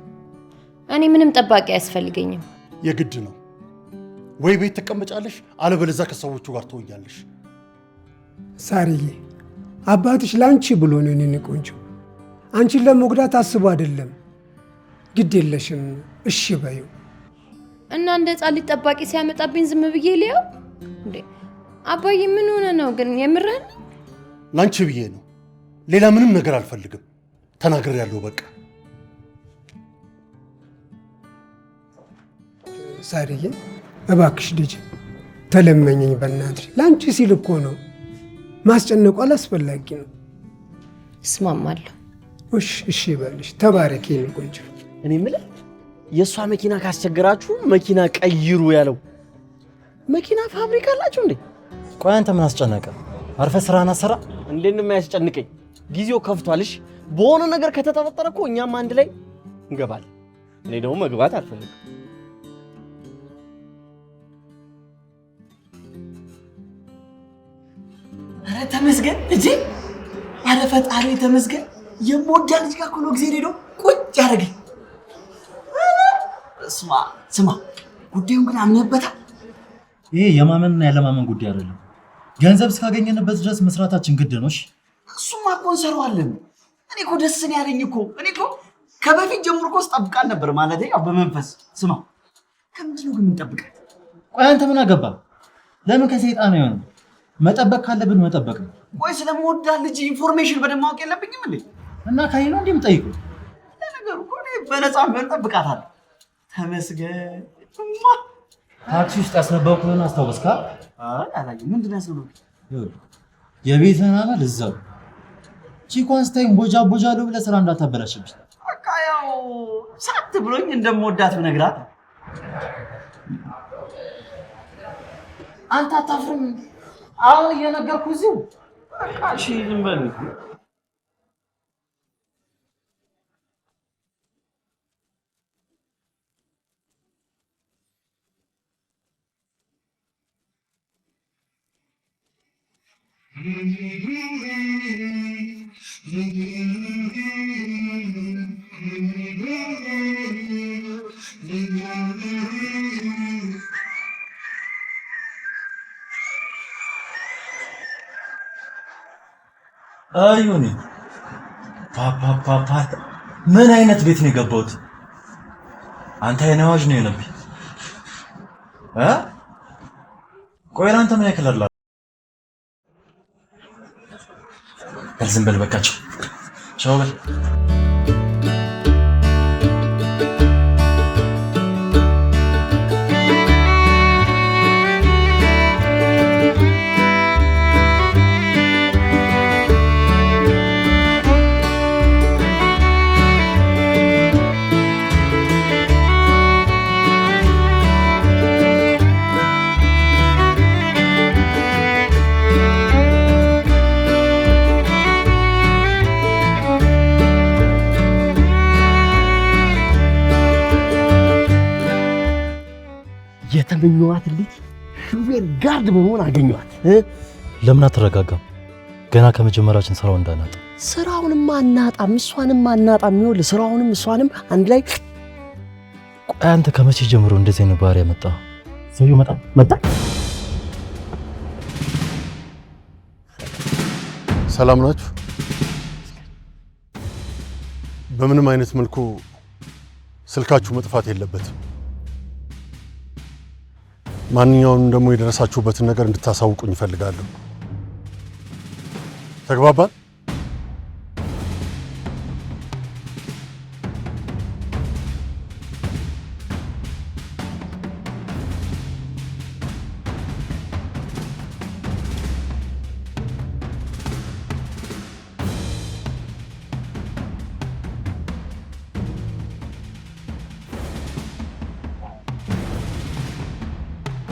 እኔ ምንም ጠባቂ አያስፈልገኝም። የግድ ነው። ወይ ቤት ትቀመጫለሽ፣ አለበለዚያ ከሰዎቹ ጋር ትሆኛለሽ። ሳርዬ አባትሽ ላንቺ ብሎ ነው የኔ ቆንጆ። አንቺን ለመጉዳት አስቦ አይደለም። ግድ የለሽም። እሺ በዩ እና እንደ ሕፃን ልጅ ጠባቂ ሲያመጣብኝ ዝም ብዬ ልየው እንዴ? አባዬ ምን ሆነ ነው ግን? የምረን ላንቺ ብዬ ነው። ሌላ ምንም ነገር አልፈልግም። ተናግሬያለሁ በቃ። ሳርዬ እባክሽ ልጅ ተለመኘኝ በእናትሽ። ላንቺ ሲል እኮ ነው። ማስጨነቁ አላስፈላጊ ነው። እስማማለሁ። እሺ በልሽ። ተባረክ የኔ ቆንጆ። እኔ የምልህ የእሷ መኪና ካስቸገራችሁ መኪና ቀይሩ ያለው መኪና ፋብሪካ አላችሁ እንዴ? ቆይ አንተ ምን አስጨነቀ? አርፈህ ስራህን አሰራ። እንዴት ነው የሚያስጨንቀኝ? ጊዜው ከፍቷልሽ። በሆነ ነገር ከተጠረጠረ እኮ እኛም አንድ ላይ እንገባለን። እኔ ደግሞ መግባት አልፈልግም። ኧረ ተመስገን እንጂ ኧረ ፈጣሪ ተመስገን። የምወዳ ልጅ ጋር እኮ ነው ጊዜ ሄዶ ቁጭ ያደረገኝ። ስማ ጉዳዩን ግን አምነህበታል? ይሄ የማመንና ያለማመን ጉዳይ አይደለም። ገንዘብ እስካገኘንበት ድረስ መስራታችን ግድ ነው። እሱማ እኮ እንሰራዋለን። እኔ እኮ ደስ ነው ያለኝ እኮ። እኔ እኮ ከበፊት ጀምሮ እኮ ስጠብቃት ነበር ማለት ያው በመንፈስ። ስማ ከምንድን ነው ግን የምንጠብቃት? ቆይ አንተ ምን አገባ? ለምን ከሰይጣን ነው የሆነው? መጠበቅ ካለብን መጠበቅ ነው። ቆይ ስለምወዳት ልጅ ኢንፎርሜሽን በደንብ ማወቅ የለብኝም እንዴ? እና ካይ ነው እንደምጠይቁ ለነገሩ እኮ እኔ በነፃ ምን ጠብቃታለሁ። ተመስገን። ታክሲ ውስጥ ያስነበብኩህን አስታወስካ? አላየሁም። ምንድን ነው ያስነበብኩት? የቤትህን አመል እዛው ቺኳን ስታይም ቦጃ ነው ብለህ ስራ እንዳታበላሽብኝ። በቃ ያው ሳት ብሎኝ እንደምወዳት ብነግራት አንተ አታፍርም? አሁን እየነገርኩህ እዚሁ በቃ እሺ ዝም በል። አዩኒ ፓፓ ምን አይነት ቤት ነው የገባሁት? አንተ የነዋጅ ነው የነብኝ ቆይ አንተ ምን ያክላል? ዝም በል በቃቸው። ቻው በል። የተመኘኋት ልጅ ሹፌር ጋርድ በመሆን አገኘኋት። ለምን አትረጋጋም? ገና ከመጀመራችን ስራው እንዳናጣ። ስራውንም አናጣም፣ እሷንም አናጣም። ይኸውልህ ስራውንም እሷንም አንድ ላይ። ቆይ አንተ ከመቼ ጀምሮ እንደዚህ አይነት ባህሪ ያመጣ? ሰውየው መጣ። ሰላም ናችሁ? በምንም አይነት መልኩ ስልካችሁ መጥፋት የለበትም። ማንኛውንም ደግሞ የደረሳችሁበትን ነገር እንድታሳውቁኝ እፈልጋለሁ። ተግባባን?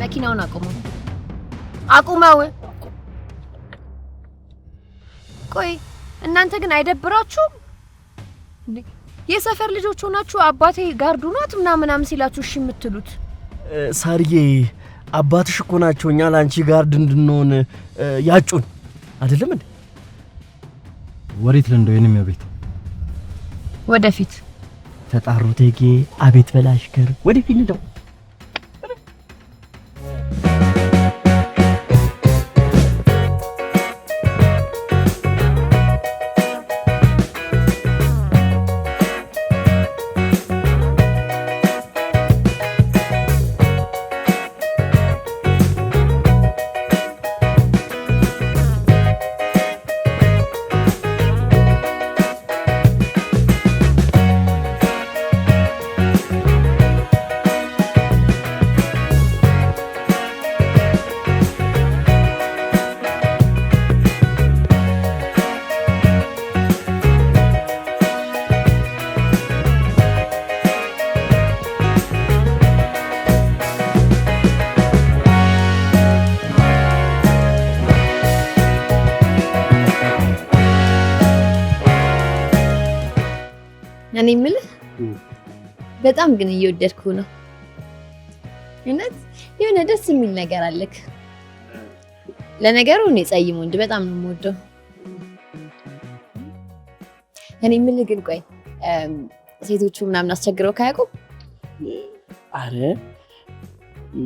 መኪናውን አቁመው። ቆይ እናንተ ግን አይደብራችሁም? የሰፈር ልጆች ሆናችሁ አባቴ ጋርዱ ናት ምናምን ሲላችሁ እሺ የምትሉት? ሳርዬ አባትሽ እኮ ናቸው እኛ ላንቺ ጋርድ እንድንሆን ያጩን አይደለም እንዴ? ወዴት ለንደው የኔም ቤት ወደፊት ተጣሩ ተጌ አቤት በላሽከር ወደፊት እንደው እኔ የምልህ በጣም ግን እየወደድኩ ነው። እውነት የሆነ ደስ የሚል ነገር አለክ። ለነገሩ እኔ ጸይም ወንድ በጣም ነው የምወደው። እኔ የምልህ ግን ቆይ ሴቶቹ ምናምን አስቸግረው ካያውቁ? አረ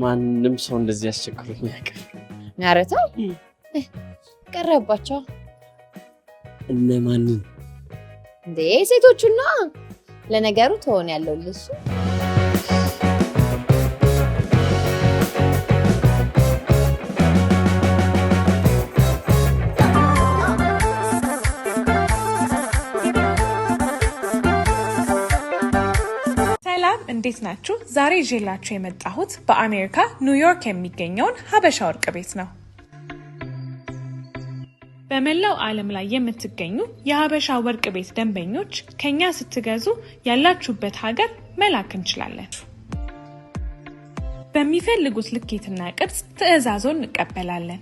ማንም ሰው እንደዚህ አስቸግሮኝ አያውቅም። ኧረ ተው ቀረባቸው። እነማንን? እንዴ ሴቶቹና ለነገሩ ተሆነ ያለው ልሱ እንዴት ናችሁ? ዛሬ ይዤላችሁ የመጣሁት በአሜሪካ ኒውዮርክ የሚገኘውን ሀበሻ ወርቅ ቤት ነው። በመላው ዓለም ላይ የምትገኙ የሀበሻ ወርቅ ቤት ደንበኞች ከኛ ስትገዙ ያላችሁበት ሀገር መላክ እንችላለን። በሚፈልጉት ልኬትና ቅርጽ ትዕዛዞን እንቀበላለን።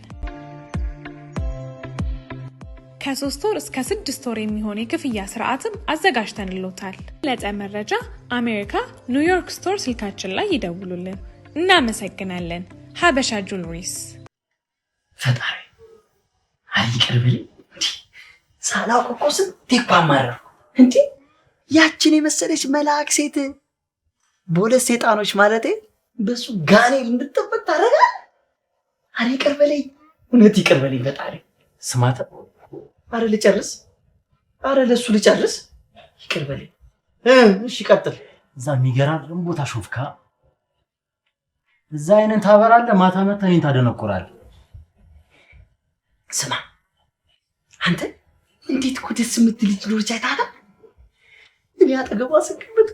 ከ3 ወር እስከ 6 ወር የሚሆን የክፍያ ስርዓትም አዘጋጅተንልዎታል። ለጠ መረጃ አሜሪካ ኒውዮርክ ስቶር ስልካችን ላይ ይደውሉልን። እናመሰግናለን። ሀበሻ ጁልሪስ። ፈጣሪ አይቀርብልኝ ሳላውቅ እኮ ስንት ይቋማራል እንዴ! ያችን የመሰለች መልአክ ሴት በሁለት ሴጣኖች ማለቴ በሱ ጋኔል እንድትጠበቅ ታደርጋለህ። አረ ይቀርበልኝ፣ እውነት ይቀርበልኝ ፈጣሪ። ስማተ አረ ልጨርስ፣ አረ ለሱ ልጨርስ። ይቀርበልኝ። እሺ ቀጥል። እዛ የሚገራርም ቦታ ሾፍካ፣ እዛ አይነን ታበራለህ፣ ማታ መታ እኔን ታደነቁራለህ። ስማ አንተ እንዴት እኮ ደስ የምትል ልጅ ኖርች አይታታ። እኔ አጠገቧ ስቅበት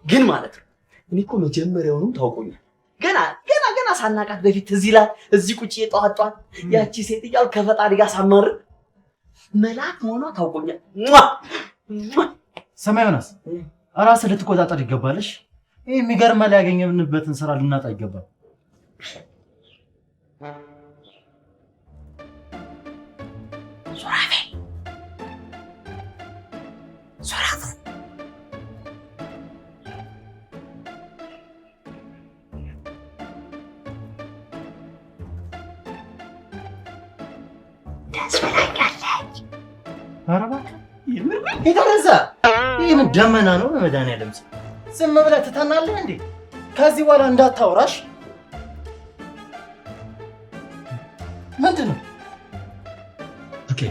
ግን ማለት ነው እኔ እኮ መጀመሪያውንም ታውቆኛል። ገና ሳናቃት በፊት እዚህ ላይ እዚህ ቁጭ የጠዋጧት ያቺ ሴት እያል ከፈጣሪ ጋር ሳማር መልአክ መሆኗ ታውቆኛል። ሰማይ ዮናስ ራስህ ልትቆጣጠር ይገባልሽ። ይሄ የሚገርም ላይ ያገኘንበትን ስራ ልናጣ ይገባል። ሶራፌ ደስ ብላኛለች። ኧረ እባክህ የተረዛ ይህ ምን ደመና ነው? በመድኃኒዓለም ዝም ብለህ ትተናለህ እንዴ? ከዚህ በኋላ እንዳታወራሽ። ምንድን ነው? ኦኬ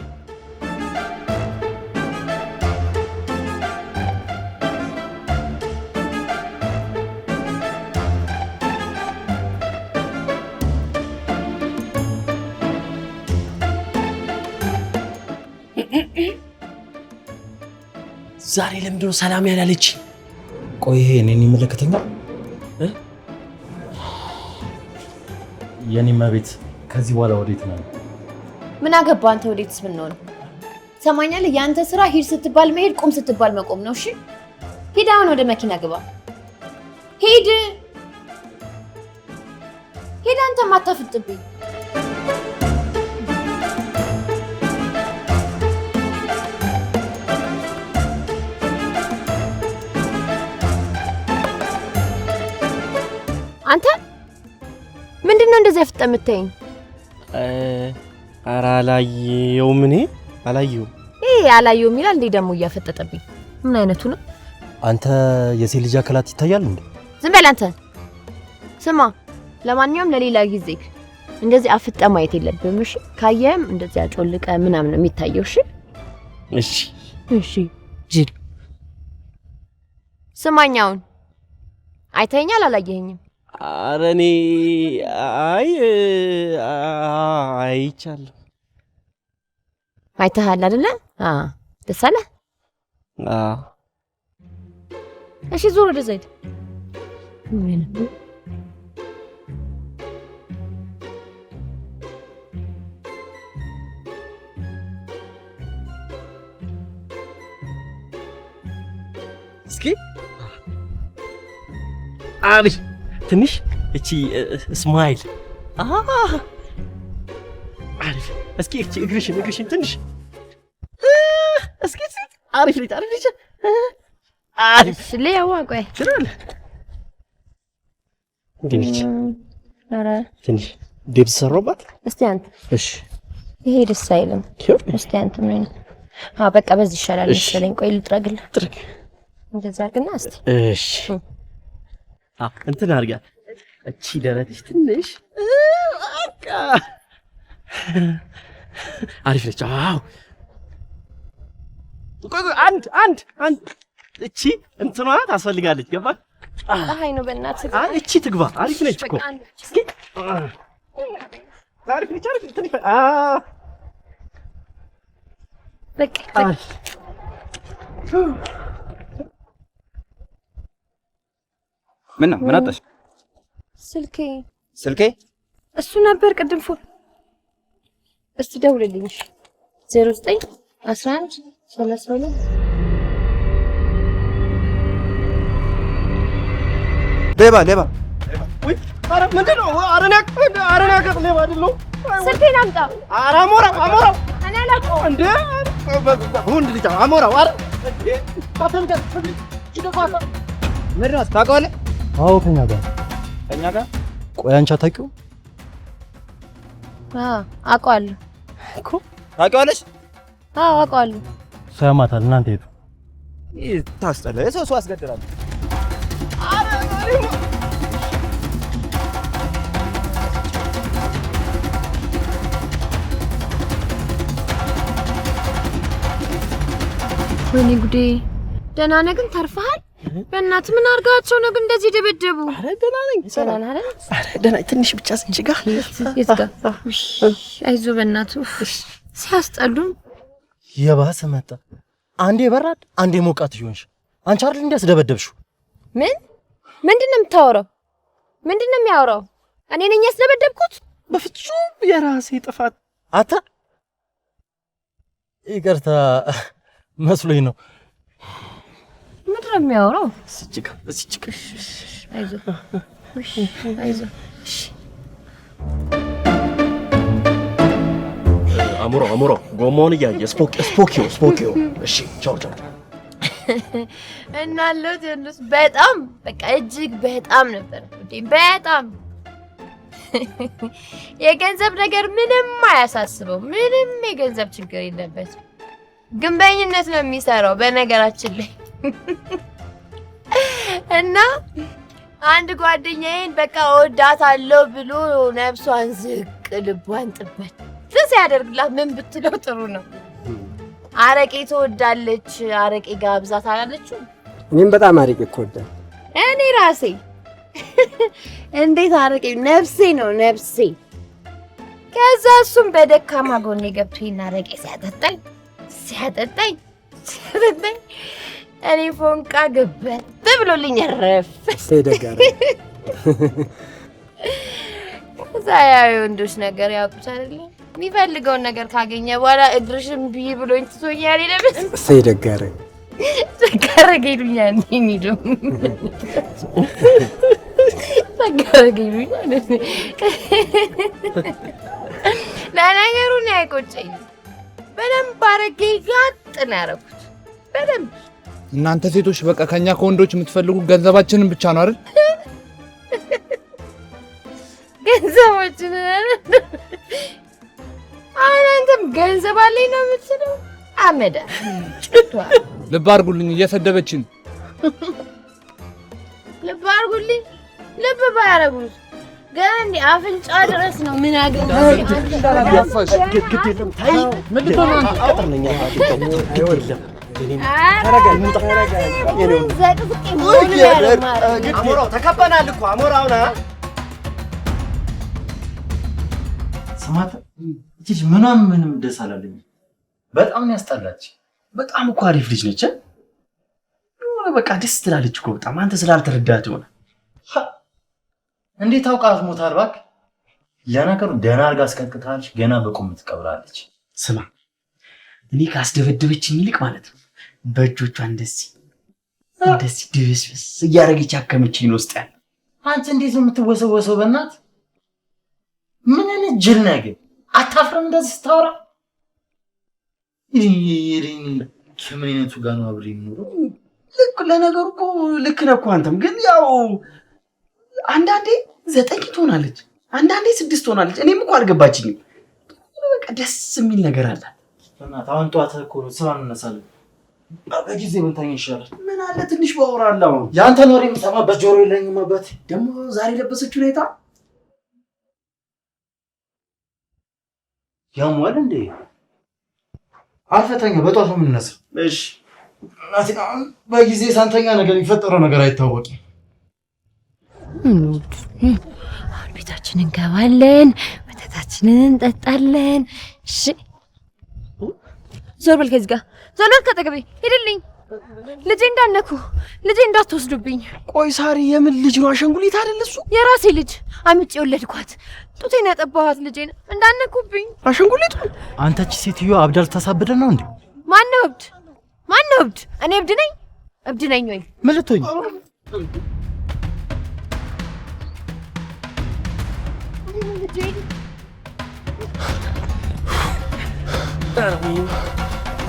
ዛሬ ለምንድነው ሰላም ያላለች? ቆይ ይሄ እኔን ይመለከተኛል? የኔማ ቤት ከዚህ በኋላ ወዴት ነው? ምን አገባ አንተ? ወዴትስ ብንሆን ሰማኛለህ? ያንተ ስራ ሂድ ስትባል መሄድ፣ ቁም ስትባል መቆም ነው። እሺ ሂድ፣ አሁን ወደ መኪና ግባ። ሂድ ሂድ፣ አንተ ማታፍጥብኝ። አንተ ምንድነው እንደዚህ አፍጠህ የምታየኝ? ኧረ አላየሁም። እኔ አላየሁም። አላየሁም ይላል እንዴ ደግሞ እያፈጠጠብኝ። ምን አይነቱ ነው? አንተ የሴት ልጅ አካላት ይታያል እንዴ? ዝም በል አንተ። ስማ፣ ለማንኛውም ለሌላ ጊዜ እንደዚህ አፍጠህ ማየት የለብህም እሺ? ካየህም እንደዚህ አጮልቀ ምናምን ነው የሚታየው። እሺ እሺ እሺ። ጅል ስማኛውን አይተኸኛል? አላየኸኝም? ኧረ እኔ አይቻለሁ። አይተሃል አይደለ? ደስ አለህ? እሺ ዞር ወደ ዘይት። እስኪ አሪፍ ትንሽ እቺ ስማይል አሪፍ። እስኪ እቺ እግርሽን ትንሽ እስኪ አሪፍ ልጅ አሪፍ ሊያዋ ቆይ እንዴት ኧረ ትንሽ ዴብስ ሰራባት። እስቲ አንተ እሺ ይሄ ደስ አይልም። እስቲ አንተ ምን በቃ በዚህ ይሻላል መሰለኝ። ቆይ ልጥረግልህ። ጥረግ እንደዛ አድርግና እስቲ እሺ እንትን አድርጊያት። እቺ ደረትሽ ትንሽ በቃ አሪፍ ነች። አዎ ቆይ አንድ እቺ እንትኗ ታስፈልጋለች። ገባህ? ፀሐይ ነው በእናትህ። እቺ ትግባ። አሪፍ ነች እኮ እስኪ አሪፍ ነች። በቃ ምን አጣሽ? ስልኬ እሱ ነበር ቅድም ፎን። እስቲ ደውልልኝ 09 11 32 ሌባ ወይ አረ ምንድነው? አረናቅ ሌባ አይደለም። ስልኬን አምጣ። አረ አሞራው እኔ አላውቀውም እንዴ ወንድ ልጅ አሞራው አረ ታተንከ ይደፋታ ምንድነው? ታውቀዋለህ? አዎ ከኛ ጋር ቆይ አንቺ አታውቂው? አውቀዋለሁ እኮ ታውቂዋለሽ? አውቀዋለሁ። ሰማታል። እናንተ ሄዱ ታስጠላ። ሰው አስገድራለሁ። ወይኔ ጉዴ! ደህና ነህ ግን ተርፈሃል? በእናትህ ምን አድርጋቸው ነው ግን እንደዚህ ደበደቡ? አረ ደህና ነኝ። ሰላም አይደል? አረ ደህና ትንሽ ብቻ ስንጭጋ ይዝጋ። አይዞህ በእናትህ ሲያስጠሉ። የባሰ መጣ። አንዴ በራድ አንዴ ሞቃት ይሆንሽ። አንቺ አይደል እንዲያስደበደብሽው? ምንድነው የምታወራው? ምንድነው የሚያወራው? እኔ ነኝ ያስደበደብኩት? በፍጹም የራሴ ጥፋት። አታ ይቅርታ መስሎኝ ነው። ምንድነው የሚያወራው? ስጭጋ አይዞህ አሞራው ጎማውን እያየ ስፖኪዮ እሺ ቻው እናለው ትንሽ በጣም በቃ እጅግ በጣም ነበር በጣም የገንዘብ ነገር ምንም አያሳስበው። ምንም የገንዘብ ችግር የለበት። ግንበኝነት ነው የሚሰራው በነገራችን ላይ እና አንድ ጓደኛዬን በቃ ወዳታለሁ ብሎ ነፍሷን ዝቅ ልቧን ጥበት ሲያደርግላት ምን ብትለው ጥሩ ነው? አረቄ ትወዳለች፣ አረቄ ጋብዛት አላለችው? እኔም በጣም አረቄ እኮ እወዳለሁ። እኔ ራሴ እንዴት አረቄ ነፍሴ ነው ነፍሴ። ከዛ እሱም በደካማ ጎኔ ገብቶ ይሄን አረቄ ሲያጠጣኝ እኔ ፎንቃ ገበት ብሎልኝ ረፍ ተደጋራ ዛያው ወንዶች ነገር ያውቁት አይደል? የሚፈልገውን ነገር ካገኘ በኋላ እግርሽም ቢ ብሎኝ ትቶኛል ይለብስ ተደጋራ ይሉኛል የሚሉ ይሉኛል። ለነገሩ ነው አይቆጨኝ። በደንብ አረጌ ጋጥ ነው ያደረኩት በደንብ። እናንተ ሴቶች በቃ ከኛ ከወንዶች የምትፈልጉት ገንዘባችንን ብቻ ነው አይደል? ገንዘባችንን አሁን አንተም ገንዘብ አለኝ ነው የምትለው? አመዳ ልብ አድርጉልኝ፣ እየሰደበችን። ልብ አድርጉልኝ። ልብ ባያረጉት ገና እንደ አፍንጫ ድረስ ነው። ምን አገኘ? አሞራው ተከበናል እኮ አሞራውና ስማት እቺ ምንም ደስ አላለኝ። በጣም ነው ያስጠላች። በጣም እኮ አሪፍ ልጅ ነች። በቃ ደስ ትላለች እኮ በጣም። አንተ ስላልተረዳት ሆነ። እንዴት አውቃት ሞታል? እባክህ ለነገሩ ደህና አድርጋ አስቀጥታለች። ገና በቁም ትቀብራለች። ስማ እኔ ካስደበደበችኝ ይልቅ ማለት ነው በእጆቿ እንደዚህ ድብስብስ እያደረገች አከመችኝ ነው ውስጥ ያለ። አንተ እንዴት ነው የምትወሰወሰው? በእናት ምን አይነት ጅል ነህ ግን? አታፍርም እንደዚህ ስታወራ? ከምን አይነቱ ጋር ነው አብሬ የምኖረው? ልክ ለነገሩ እኮ ልክ ነህ እኮ አንተም። ግን ያው አንዳንዴ 9 ትሆናለች፣ አንዳንዴ 6 ትሆናለች። እኔም እኮ አልገባችኝም። በቃ ደስ የሚል ነገር አለ። በእናትህ አሁን ጠዋት እኮ ስራ እንነሳለን። በጊዜ ብንተኛ ይሻላል። ምን አለ ትንሽ ባወራለሁ። ያንተን ወሬ የምሰማበት ጆሮ የለኝም። አባቴ ደግሞ ዛሬ ለበሰችው ሁኔታ ያሟል እንዴ? አልፈተኛ በጧት ነው የምንነሳው። እሺ እናቴ አሁን በጊዜ ሳንተኛ ነገር የሚፈጠረው ነገር አይታወቅም። አሁን ቤታችንን እንገባለን፣ ወተታችንን እንጠጣለን። እሺ ዞር በል ከዚህ ጋር ዞር በል ከጠገቤ ሄድልኝ። ልጄ እንዳነኩ ልጄ እንዳትወስዱብኝ። ቆይ ሳሪ የምን ልጅ ነው? አሸንጉሊት አይደል እሱ? የራሴ ልጅ አምጬ ወለድኳት። ጡቴን ያጠባኋት ልጄን እንዳነኩብኝ። አሸንጉሊቱ አንተ እቺ ሴትዮ አብዳል ታሳብደ ነው እንዴ? ማነው እብድ? ማነው እብድ? እኔ እብድ ነኝ? እብድ ነኝ ወይ? ምን ልትሆኝ?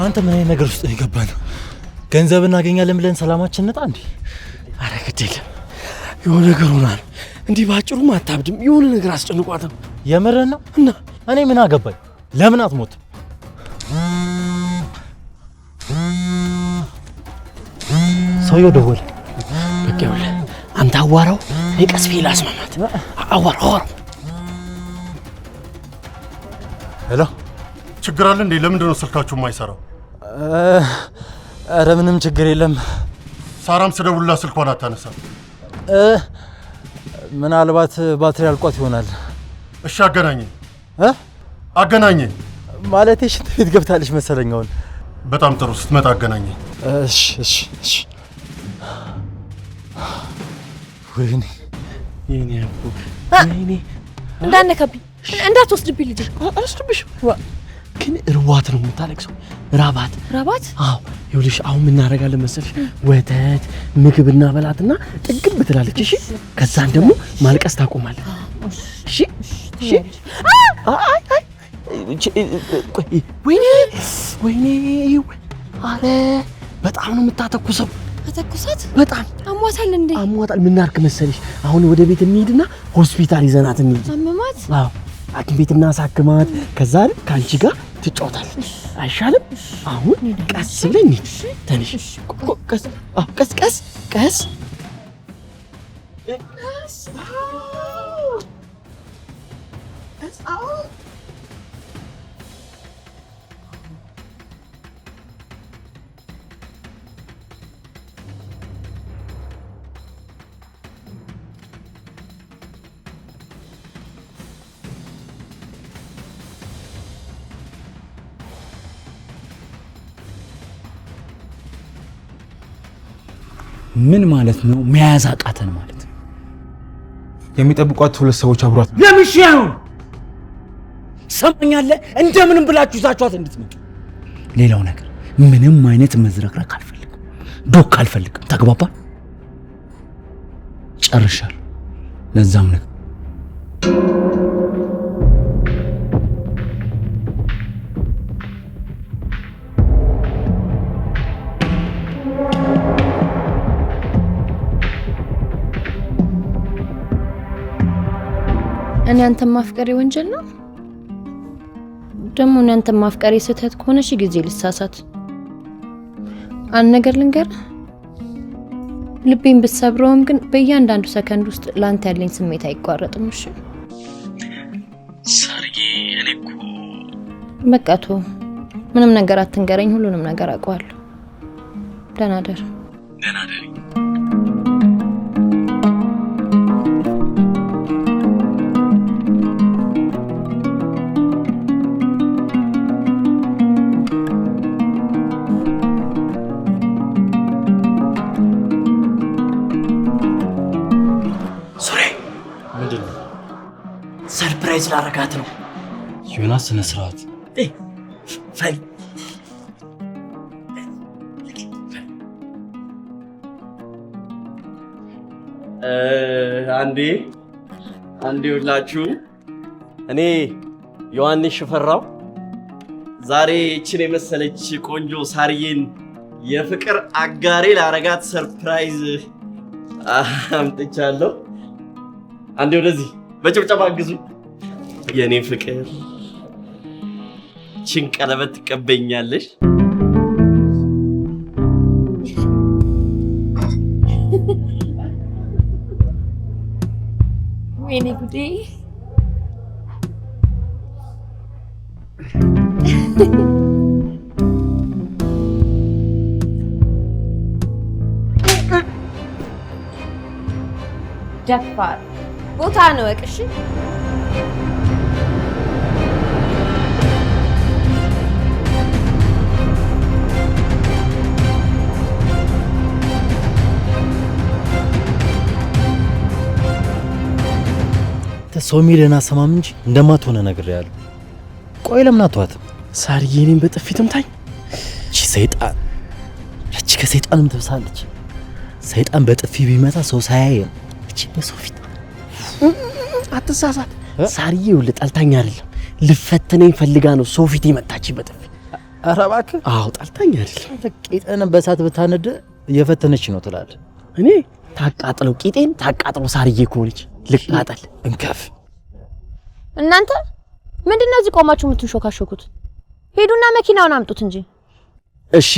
አንተ ምን አይነት ነገር ውስጥ የገባነው? ገንዘብ እናገኛለን ብለን ሰላማችን ነጣ እንዴ? አረ ግድ የለም የሆነ ነገር ሆኗል። እንዲህ ባጭሩም አታብድም። የሆነ ነገር አስጨንቋትም። የምርህ ነው? እና እኔ ምን አገባኝ? ለምን አትሞት? ሰውየው ደወለ። በቃ ይኸውልህ አንተ አዋራው፣ እኔ ቀስ ብዬ ላስማማት። አዋራው ሄሎ፣ ችግር አለ እንዴ? ለምንድን ነው ስልካችሁ የማይሰራው? ኧረ ምንም ችግር የለም። ሳራም ስደውልላት ስልኳን አታነሳም። ምናልባት ባትሪ አልቋት ይሆናል። እሺ አገናኘኝ። አገናኘኝ ማለቴ ሽንት ቤት ገብታለች መሰለኝ አሁን። በጣም ጥሩ፣ ስትመጣ አገናኘኝ። እሺ እሺ እሺ። ወይኔ የኔ አቦ ወይኔ፣ እንዳነከብኝ እንዳትወስድብኝ ልጄ። አልወስድብሽም ግን እርዋት ነው የምታለቅሰው። ራባት ራባት? አዎ ይኸውልሽ አሁን ምን እናደርጋለን መሰለሽ? ወተት ምግብ እናበላትና ጥግብ ትላለች። እሺ ከዛን ደግሞ ማልቀስ ታቆማለች። እሺ እሺ። አይ አይ ወይኔ ወይኔ፣ አረ በጣም ነው የምታተኩሰው። አተኩሳት? በጣም አሟታል እንዴ? አሟታል። ምን እናድርግ መሰለሽ? አሁን ወደ ቤት እንሂድና ሆስፒታል ይዘናት እንሂድ። አመማት? አዎ ሐኪም ቤት እናሳክማት። ከዛ ከአንቺ ጋር ትጫወታለች። አይሻልም? አሁን ቀስ ብለን እንሂድ። ትንሽ ቀስ ቀስ ቀስ ቀስ ምን ማለት ነው? መያዝ አቃተን ማለት ነው። የሚጠብቋት 2 ሰዎች አብሯት ለምሽው ሰማኛለህ። እንደምንም ብላችሁ ይዛችኋት እንድትመጡ። ሌላው ነገር ምንም አይነት መዝረክረክ አልፈልግም፣ ዶክ አልፈልግም። ተግባባ? ጨርሻለሁ። ለዛም ነው እኔ አንተን ማፍቀሬ ወንጀል ነው? ደግሞ እኔ አንተን ማፍቀሬ ስህተት ከሆነ እሺ ጊዜ ልሳሳት። አንድ ነገር ልንገርህ፣ ልቤን ብትሰብረውም ግን በእያንዳንዱ ሰከንድ ውስጥ ለአንተ ያለኝ ስሜት አይቋረጥም። እሺ ሳርዬ፣ እኔ እኮ በቃ ተው፣ ምንም ነገር አትንገረኝ። ሁሉንም ነገር አውቀዋለሁ። ደህና ደር። ደህና ደሪ። ሰርፕራይዝ ላረጋት ነው። ዮናስ ስነ ስርዓት ፈል አንዴ ሁላችሁ እኔ ዮሐንስ ሽፈራው ዛሬ እችን የመሰለች ቆንጆ ሳርዬን የፍቅር አጋሬ ላረጋት ሰርፕራይዝ አምጥቻለሁ። አንዴ ወደዚህ በጭብጨባ አግዙ። የኔ ፍቅር ችን ቀለበት ትቀበኛለሽ? ወይኔ ጉዴ! ደፋር ቦታ ነው እቅሽ። ሰው የሚልህን አሰማም እንጂ እንደማትሆነ ነግሬሃለሁ። ቆይ ለምን አትዋትም? ሳርዬ እኔን በጥፊ ትምታኝ? እቺ ሰይጣን እቺ ከሰይጣንም ትብሳለች። ሰይጣን በጥፊ ቢመታ ሰው ሳያየ ነው። እቺ በሰው ፊት አትሳሳት። ሳርዬ ይኸውልህ ጠልታኝ አይደለም ልፈትነኝ ፈልጋ ነው ሰው ፊት የመታችኝ በጥፊ። ኧረ እባክህ። አዎ ጠልታኝ አይደለም። ቂጤን በሳት ብታነድ እየፈተነች ነው ትላለህ። እኔ ታቃጥለው ቂጤን ታቃጥለው ሳርዬ ከሆነች ልቃጠል እንከፍ። እናንተ ምንድነው እዚህ ቆማችሁ የምትንሾካሾኩት? ሄዱና መኪናውን አምጡት እንጂ። እሺ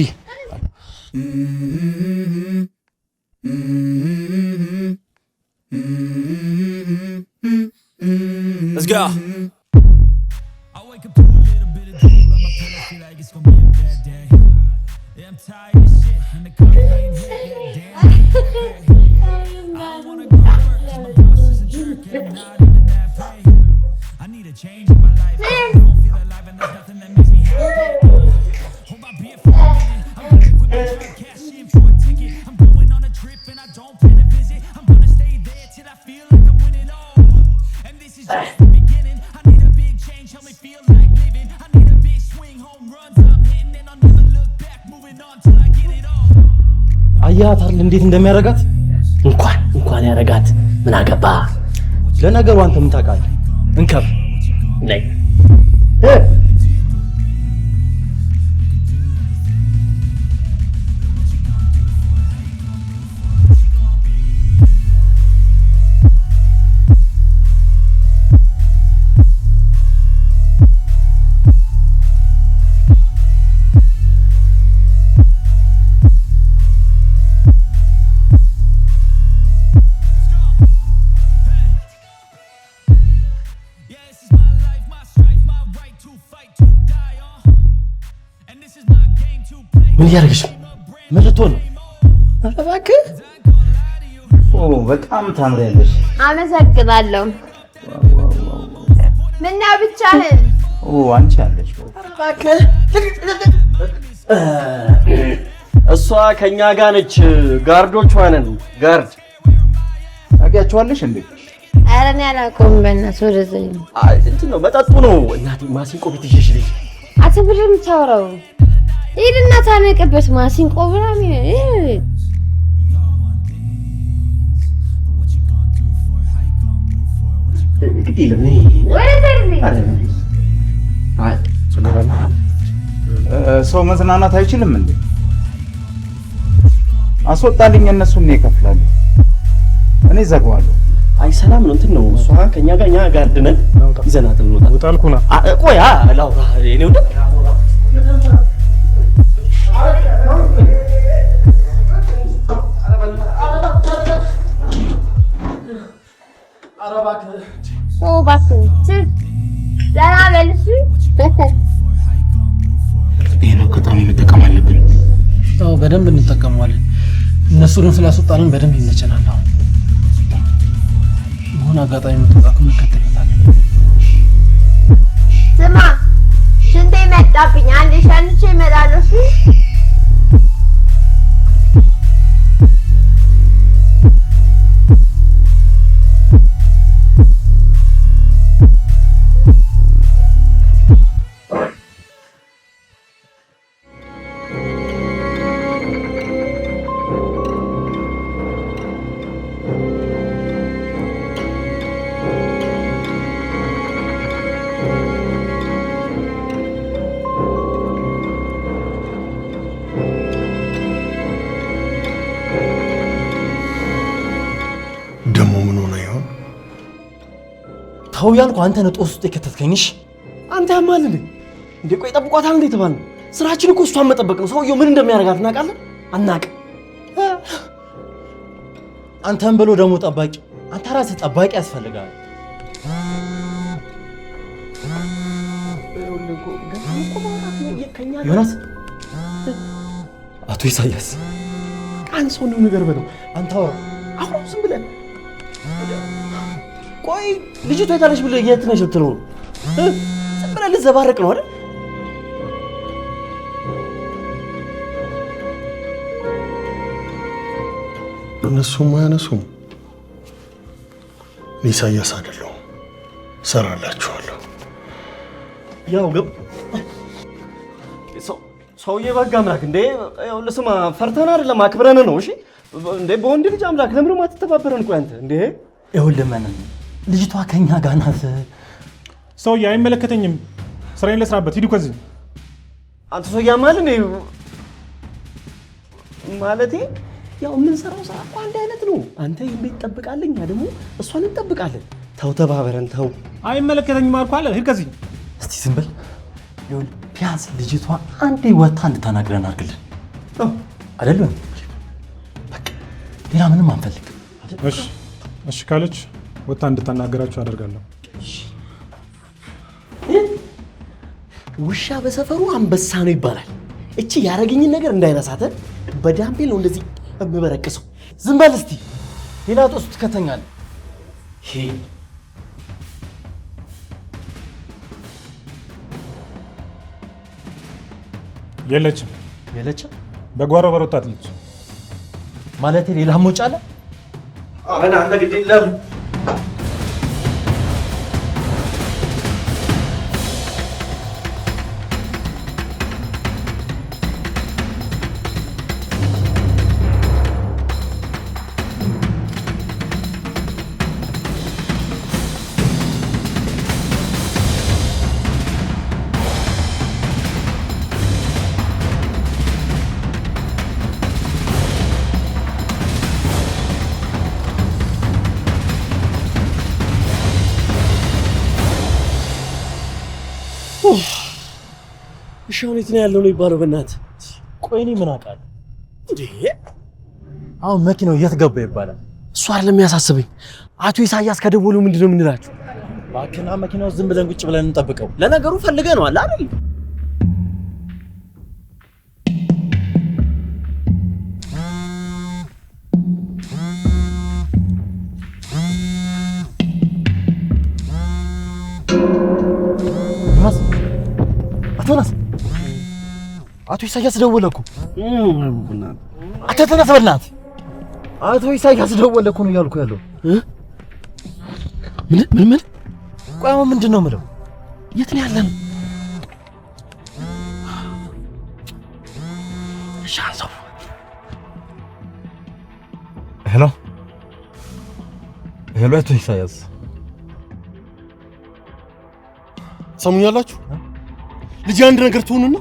Let's go. I need a change in my life. I don't feel alive and there's nothing that makes me happy. Hold my beer for a minute. I'm gonna quit my job, cash in for a ticket. I'm going on a trip and I don't plan to visit. I'm gonna stay there till I feel like I'm winning all. And this is just the beginning. I need a big change, help me feel like living. I need a big swing, home runs I'm hitting, and I'll never look back. Moving on till I get it all. አያት አይደል እንዴት እንደሚያረጋት? እንኳን ያረጋት ምን አገባ? ለነገሩ አንተ ምን ታውቃለህ? እንከፍ ነይ ምን ያርግሽ? ምን ልትሆን ነው? ኧረ እባክህ። በጣም ታምሪያለሽ። አመሰግናለሁ። ምነው ብቻህን? አንቺ አለሽ። ኧረ እባክህ። እሷ ከኛ ጋር ነች። ጋርዶቿ ነን። ጋርድ ታውቂያቸዋለሽ እንዴ? ኧረ እኔ አላውቀውም። በእናትህ ወደዛ ነው። እንትን ነው መጠጡ ነው። እናቴ ማሲንቆ ቤት ይዤሽ ልሂድ። አትብር የምታወራው ሂድና ታነቅበት ማሲንቆ ምናምን። እንግዲህ ሰው መዝናናት አይችልም እንዴ? አስወጣልኝ። እነሱን ነው ይከፍላሉ። እኔ ዘጋዋለሁ። አይ ሰላም ነው። እንትን ነው እሷ ከኛ ጋር እኛ ጋርድ ነን። ይዘናት እንውጣ። ውጣልኩና ቆይ ላውራ እኔ ወደ ይሄን አጋጣሚ መጠቀም አለብን። አዎ በደንብ እንጠቀመዋለን። እነሱን ስላስወጣልን በደንብ ይመቸናል። አሁን የሆነ አጋጣሚ መጥቷት እንከተላታለን። ስማ ሽንቴ መጣብኝ። አንዴ ሸንቼ እመጣለሁ። ተው ያልኩ አንተ ነህ ጦስ ውስጥ የከተትከኝሽ። አንተ ያማል እንዴ? ቆይ ጠብቋታል እንዴ ተባለ? ስራችን እኮ እሷን መጠበቅ ነው። ሰውየው ምን እንደሚያደርጋት እናውቃለን? አናውቅ። አንተም ብሎ ደግሞ ጠባቂ። አንተ ራስህ ጠባቂ ያስፈልጋል። ዮናስ፣ አቶ ኢሳያስ ቃን ሰው ነው ነገር በለው። አንተ አውራ አሁን ዝም ብለህ ቆይ ልጅቷ የታለች ብለህ የት ነሽ ብትለው ነው? ዝም ብለህ ልዘባረቅ ነው አይደል? እነሱም አያነሱም። እኔ ኢሳያስ አይደለሁም፣ እሰራላችኋለሁ። ያው ገብ ሰውዬ በጋ አምላክ እንዴ! ለስማ ፈርተን አይደለም አክብረን ነው። እሺ እንዴ በወንድ ልጅ አምላክ ለምን ነው የማትተባበረን? ቆይ አንተ እንዴ ይኸውልህ መን ልጅቷ ከኛ ጋር ናት። ሰውዬ አይመለከተኝም፣ ስራዬን ልስራበት። ሂዱ ከዚህ። አንተ ሰውዬ አማል እንዴ ማለቴ ያው የምንሰራው ስራ እኮ አንድ አይነት ነው። አንተ ይሄን ቤት ትጠብቃለህ፣ እኛ ደግሞ እሷን እንጠብቃለን። ተው ተባበረን። ተው አይመለከተኝም አልኩህ አለ። ሂድ ከዚህ። እስቲ ዝም በል። ይኸውልህ ቢያንስ ልጅቷ አንዴ ወታ እንድታናግረን አድርግልን አይደለም? በቃ ሌላ ምንም አንፈልግም። እሺ እሺ ካለች ወታ እንድታናገራችሁ አደርጋለሁ። ውሻ በሰፈሩ አንበሳ ነው ይባላል። እቺ ያረገኝን ነገር እንዳይረሳተ በዳምቤል ነው እንደዚህ እምበረቅሰው። ዝም በል እስቲ፣ ሌላ ጦስ ትከተኛለህ። የለችም የለችም። በጓሮ በር ወጣለች ማለት ሌላ ሞጭ አለ። አሁን አንተ ግድ የለም እሺውን የት ነው ያለው ነው ይባለው? በእናትህ ቆይ እኔ ምን አውቃለሁ እንዴ? አሁን መኪናው የት ገባ ይባላል? እሱ አይደለም የሚያሳስበኝ። አቶ ኢሳያስ ከደወሉ ምንድነው የምንላቸው? ባክና መኪናው ዝም ብለን ቁጭ ብለን እንጠብቀው። ለነገሩ ፈልገህ ነው አለ አይደል? አቶናስ አቶ ኢሳያስ ደወለ እኮ። አንተ ተነስ በእናትህ። አቶ ኢሳያስ ደወለ እኮ ነው እያልኩ ያለው። ምን? ቆይ አሁን ምንድን ነው የምለው? የት ነው ያለን? ሻንሰው ሄሎ ሄሎ፣ አቶ ኢሳያስ ሰሙኛላችሁ? ልጅ አንድ ነገር ትሆኑና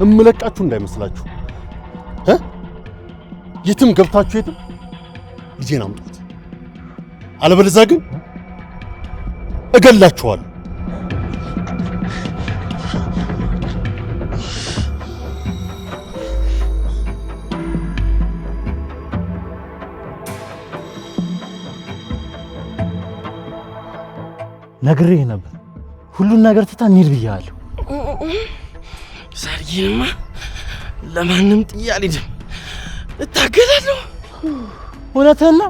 እምለቃችሁ እንዳይመስላችሁ። የትም ገብታችሁ የትም ልጄን አምጡት፣ አለበለዚያ ግን እገላችኋለሁ። ነግሬህ ነበር፣ ሁሉን ነገር ትታ እንሂድ ብያለሁ። ሰርጊንማ ለማንም ጥዬ አልሄድም፣ እታገላለሁ። እውነትህን ነው?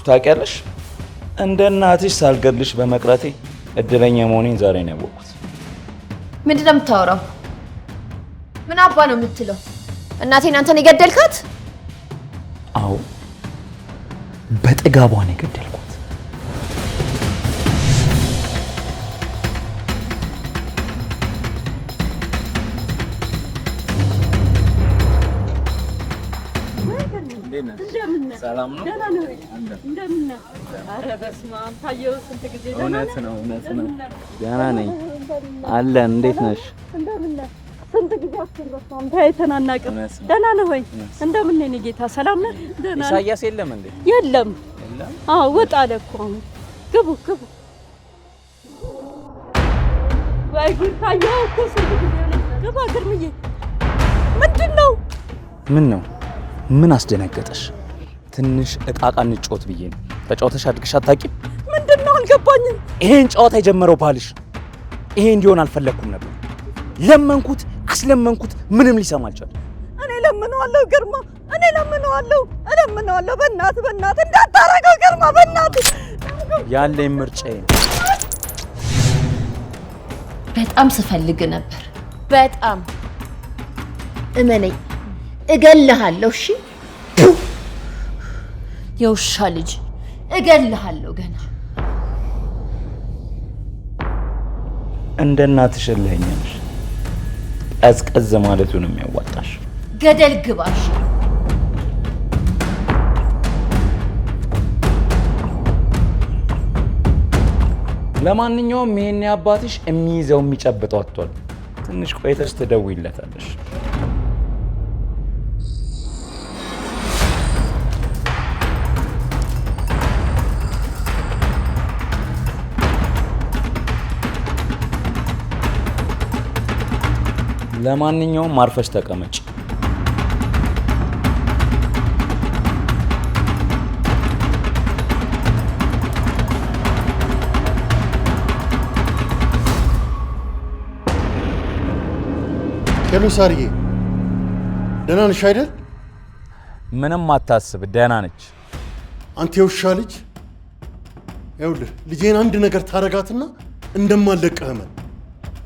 ታውቂያለሽ፣ እንደ እናትሽ ሳልገድልሽ በመቅረቴ እድለኛ መሆኔን ዛሬ ነው ያወቅኩት። ምንድን ነው የምታወራው? ምን አባ ነው የምትለው? እናቴን አንተን የገደልካት? አዎ፣ በጥጋቧ ነው የገደልኳት። ሰላም ነው? እንደምን ነህ? ኧረ በስመ አብ ታየው ስንት ጊዜ። እውነት ነው። ደህና ነኝ አለን። እንዴት ነሽ? እንደምን ነህ? ስንት ጊዜያችን በስመ አብ ተያይተን አናውቅም። ደህና ነህ ወይ? እንደምን ነህ? እኔ ጌታ ሰላም ነህ? ደህና ነህ? ኢሳያስ የለም እንዴ? የለም። አዎ ወጣ አለ እኮ አሁን። ግቡ። ወይ ጉድ! ታየው እኮ ስንት ጊዜ ነው። ግባ ግርምዬ። ምንድን ነው? ምን ነው? ምን አስደነገጠሽ? ትንሽ እቃቃ እንጫወት ብዬ ነው። ተጫውተሽ አድርገሽ አታውቂም? ምንድን ነው? አልገባኝም። ይሄን ጨዋታ የጀመረው ባልሽ ነው። ይሄ እንዲሆን አልፈለግኩም ነበር። ለመንኩት፣ አስለመንኩት፣ ምንም ሊሰማ አልቻለም። እኔ ለምነዋለሁ ግርማ፣ እለምነዋለሁ። በእናትህ እንዳታረገው ግርማ፣ በእናትህ። ያለኝ ምርጫዬ ነው። በጣም ስፈልግ ነበር። በጣም እመነኝ፣ እገልሃለሁ። እሺ የውሻ ልጅ እገልሃለሁ ገና። እንደ እናትሽ እልኸኛ ነሽ። ቀዝቀዝ ማለቱ ነው የሚያዋጣሽ። ገደል ግባሽ። ለማንኛውም ይሄኔ አባትሽ የሚይዘው የሚጨብጠው አጥቷል። ትንሽ ቆይተሽ ትደውይለታለሽ። ለማንኛውም ማርፈሽ ተቀመጭ። ሄሎ ሳርዬ፣ ደህና ነሽ አይደል? ምንም አታስብ፣ ደህና ነች። አንተ የውሻ ልጅ፣ ይኸውልህ ልጄን አንድ ነገር ታረጋትና እንደማለቅህ እመን።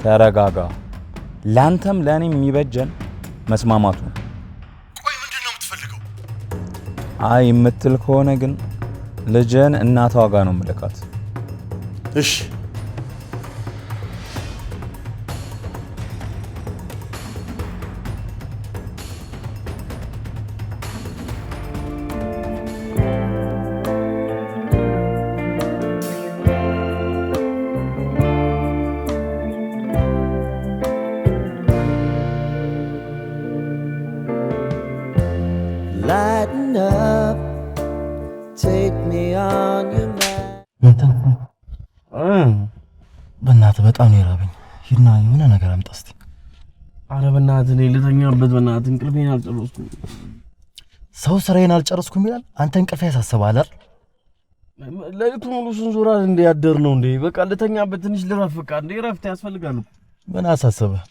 ተረጋጋ። ላንተም ለእኔም የሚበጀን መስማማቱ ነው። ቆይ ምንድን ነው የምትፈልገው? አይ የምትል ከሆነ ግን ልጅን እናቷ ጋር ነው የምልካት። እሺ Lighten up, take me on your በእናትህ በጣም ነው የራበኝ። ሂድና የሆነ ነገር አምጣ እስቲ። ኧረ በእናትህ እኔ ልተኛበት። በእናትህ እንቅልፌን አልጨረስኩም። ሰው ስራዬን አልጨረስኩም ይላል። አንተ እንቅልፍ ያሳስብሃል አይደል? ሌሊቱ ሙሉ ስንዞራ እንደ ያደር ነው እንዴ? በቃ ልተኛበት፣ ትንሽ ልረፍ። በቃ እንደ እረፍት ያስፈልጋል። ምን አሳሰበህ?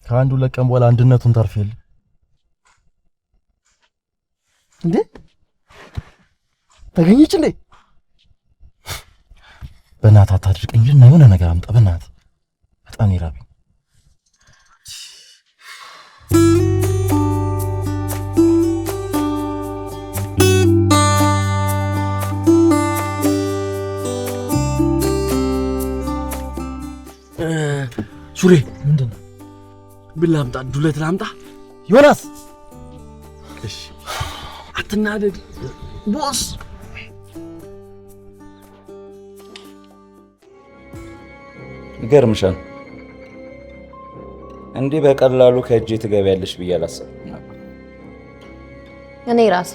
ከአንዱ ለቀን በኋላ አንድነቱን ታርፍ የለ እንዴ? ተገኘች እንዴ? በእናትህ አታድርቀኝ። ሂድና የሆነ ነገር አምጣ በእናትህ። በጣም ይራበኝ። ሱሬ ምንድን ነው? ምን ላምጣ? ዱለት ላምጣ? ዮናስ እሺ አትናደድ ቦስ። ይገርምሻል፣ እንዲህ በቀላሉ ከእጄ ትገቢያለሽ ብዬ አላሰብኩም ነበር። እኔ ራሴ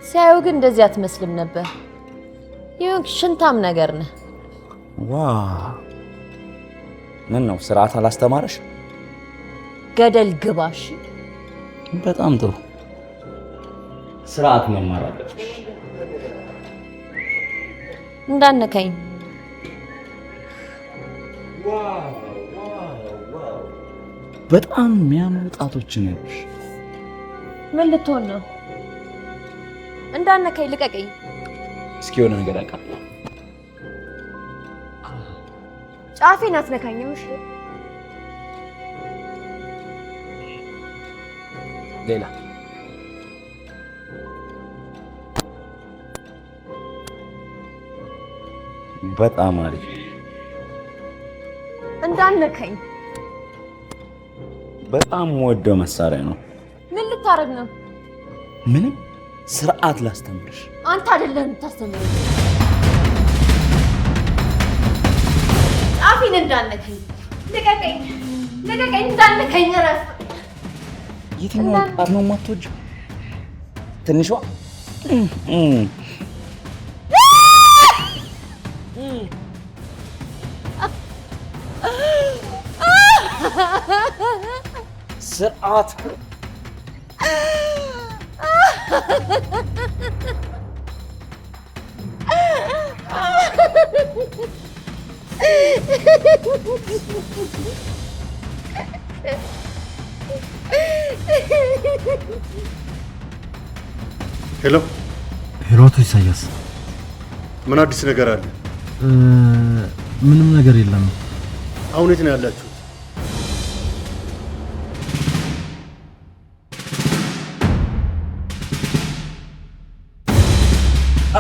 ሲያዩ ግን እንደዚህ አትመስልም ነበር። ይሁን ሽንታም ነገር ነህ። ዋ ምን ነው ስርዓት አላስተማረሽ? ገደል ግባሽ። በጣም ጥሩ። ስርዓት መማር አለብሽ። እንዳነካኝ በጣም የሚያምሩ ጣቶች ነሽ። ምን ልትሆን ነው? እንዳነካኝ ልቀቀኝ። እስኪ የሆነ ነገር አቃ ጫፌን አትነካኝም። እሺ ሌላ በጣም አሪፍ እንዳነካኝ። በጣም ወደው መሳሪያ ነው። ምን ልታረግ ነው? ምንም ስርዓት ላስተምርሽ። አንተ አይደለም የምታስተምረኝ። ጫፌን እንዳነካኝ ልቀቀኝ፣ ልቀቀኝ፣ እንዳነካኝ እረፍ። የትኛው ቃል ነው የማትወጂው? ትንሿ ስርዓት ሄሎ ሄሎ፣ አቶ ኢሳያስ ምን አዲስ ነገር አለ? ምንም ነገር የለም። አሁን የት ነው ያላችሁት?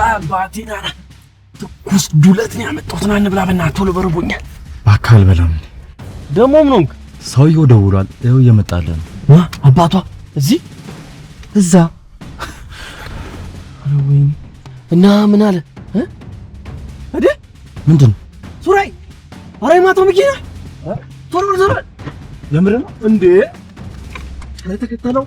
አባቴና ትኩስ ዱለት ነው ያመጣሁት። ና እንብላ በእናትህ፣ ቶሎ በርቦኛል። እባክህ አልበላም። ደግሞ ምን ሆንክ? ሰውየው ደውሏል፣ ይኸው እየመጣልህ ነው። አባቷ እዚህ እዛ ወይኔ። እና ምን አለ እደ ምንድን ነው? ሱራይ አራይ ማታው መኪና ቶሎ ዞር። የምር ነው እንዴ? ለተከተለው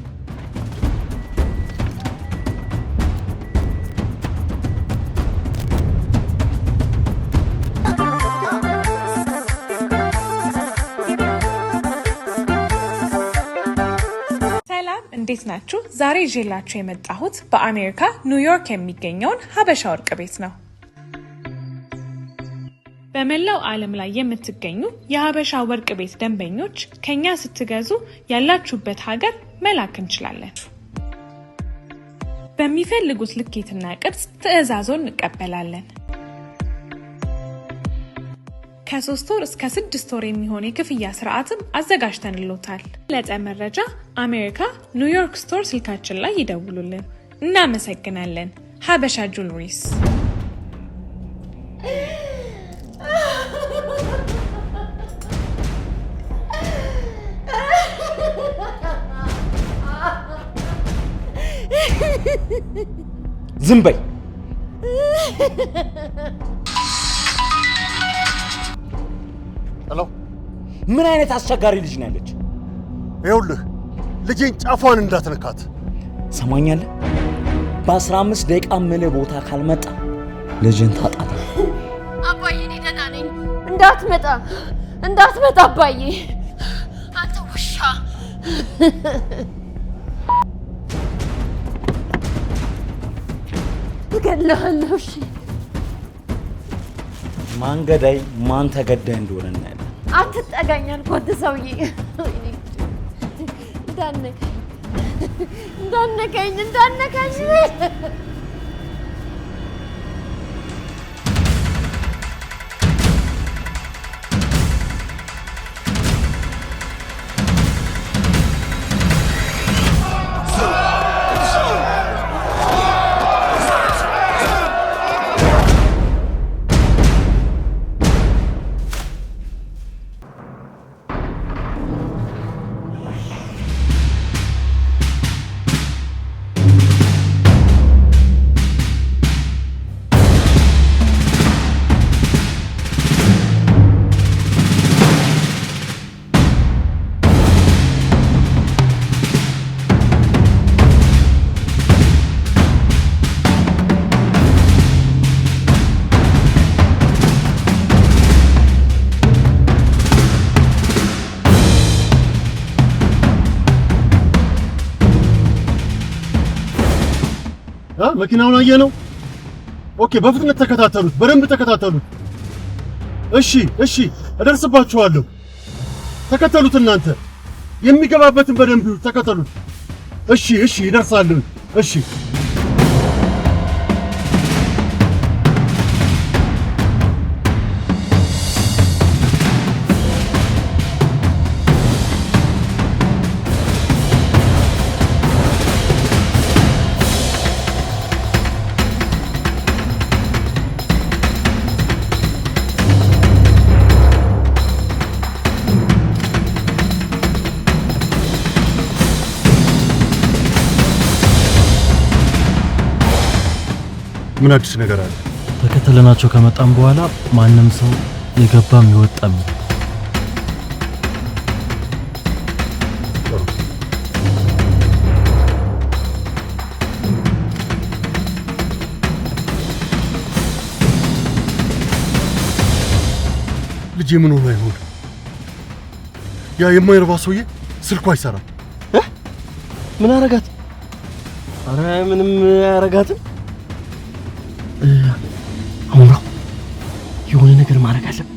እንዴት ናችሁ? ዛሬ ይዤላችሁ የመጣሁት በአሜሪካ ኒውዮርክ የሚገኘውን ሀበሻ ወርቅ ቤት ነው። በመላው ዓለም ላይ የምትገኙ የሀበሻ ወርቅ ቤት ደንበኞች ከኛ ስትገዙ ያላችሁበት ሀገር መላክ እንችላለን። በሚፈልጉት ልኬትና ቅርጽ ትዕዛዞን እንቀበላለን። ከ3 ወር እስከ 6 ወር የሚሆን የክፍያ ስርዓትም አዘጋጅተንልዎታል። ለጠ መረጃ አሜሪካ ኒውዮርክ ስቶር ስልካችን ላይ ይደውሉልን። እናመሰግናለን። ሀበሻ ጁዌለሪስ። ዝም በይ። ሄሎ፣ ምን አይነት አስቸጋሪ ልጅ ነው ያለች? ይኸውልህ ልጄን ጫፏን እንዳትነካት። ሰማኛለህ? በ15 ደቂቃ ምልህ ቦታ ካልመጣ ልጅን ታጣት። አባዬ እኔ ደህና ነኝ። እንዳትመጣ አባዬ። አንተ ውሻ። እገድልሃለሁ። እሺ ማን ገዳይ ማን ተገዳይ እንደሆነ እናያለን። አትጠጋኝ አልኩህ ሰውዬ። እንዳነካኝ። መኪናውን አየነው። ኦኬ፣ በፍጥነት ተከታተሉት፣ በደንብ ተከታተሉት። እሺ፣ እደርስባችኋለሁ። ተከተሉት፣ እናንተ የሚገባበትን በደንብ ተከተሉት። እሺ፣ ይደርሳሉ። እሺ ምን አዲስ ነገር አለ? ተከተለናቸው ከመጣም በኋላ ማንም ሰው የገባም ይወጣም ልጄ ምን ሆኖ ይሆን? ያ የማይረባ ሰውዬ ስልኩ አይሰራም። ምን አረጋት? አረ ምንም አያረጋትም። አሁን የሆነ ነገር ማድረግ አለብን።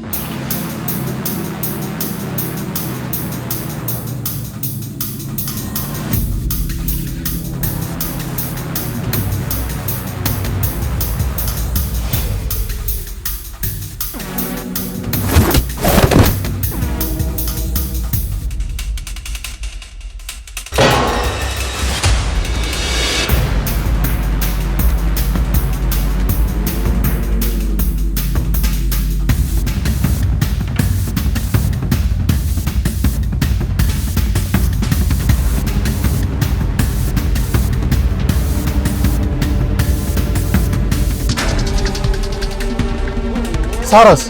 ሳራስ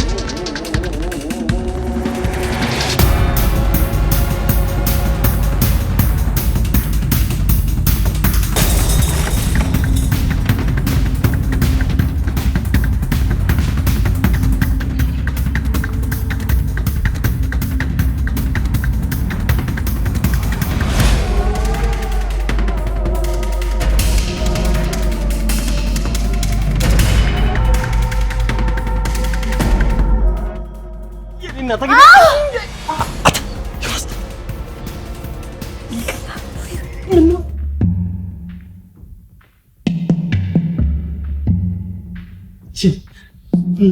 ምን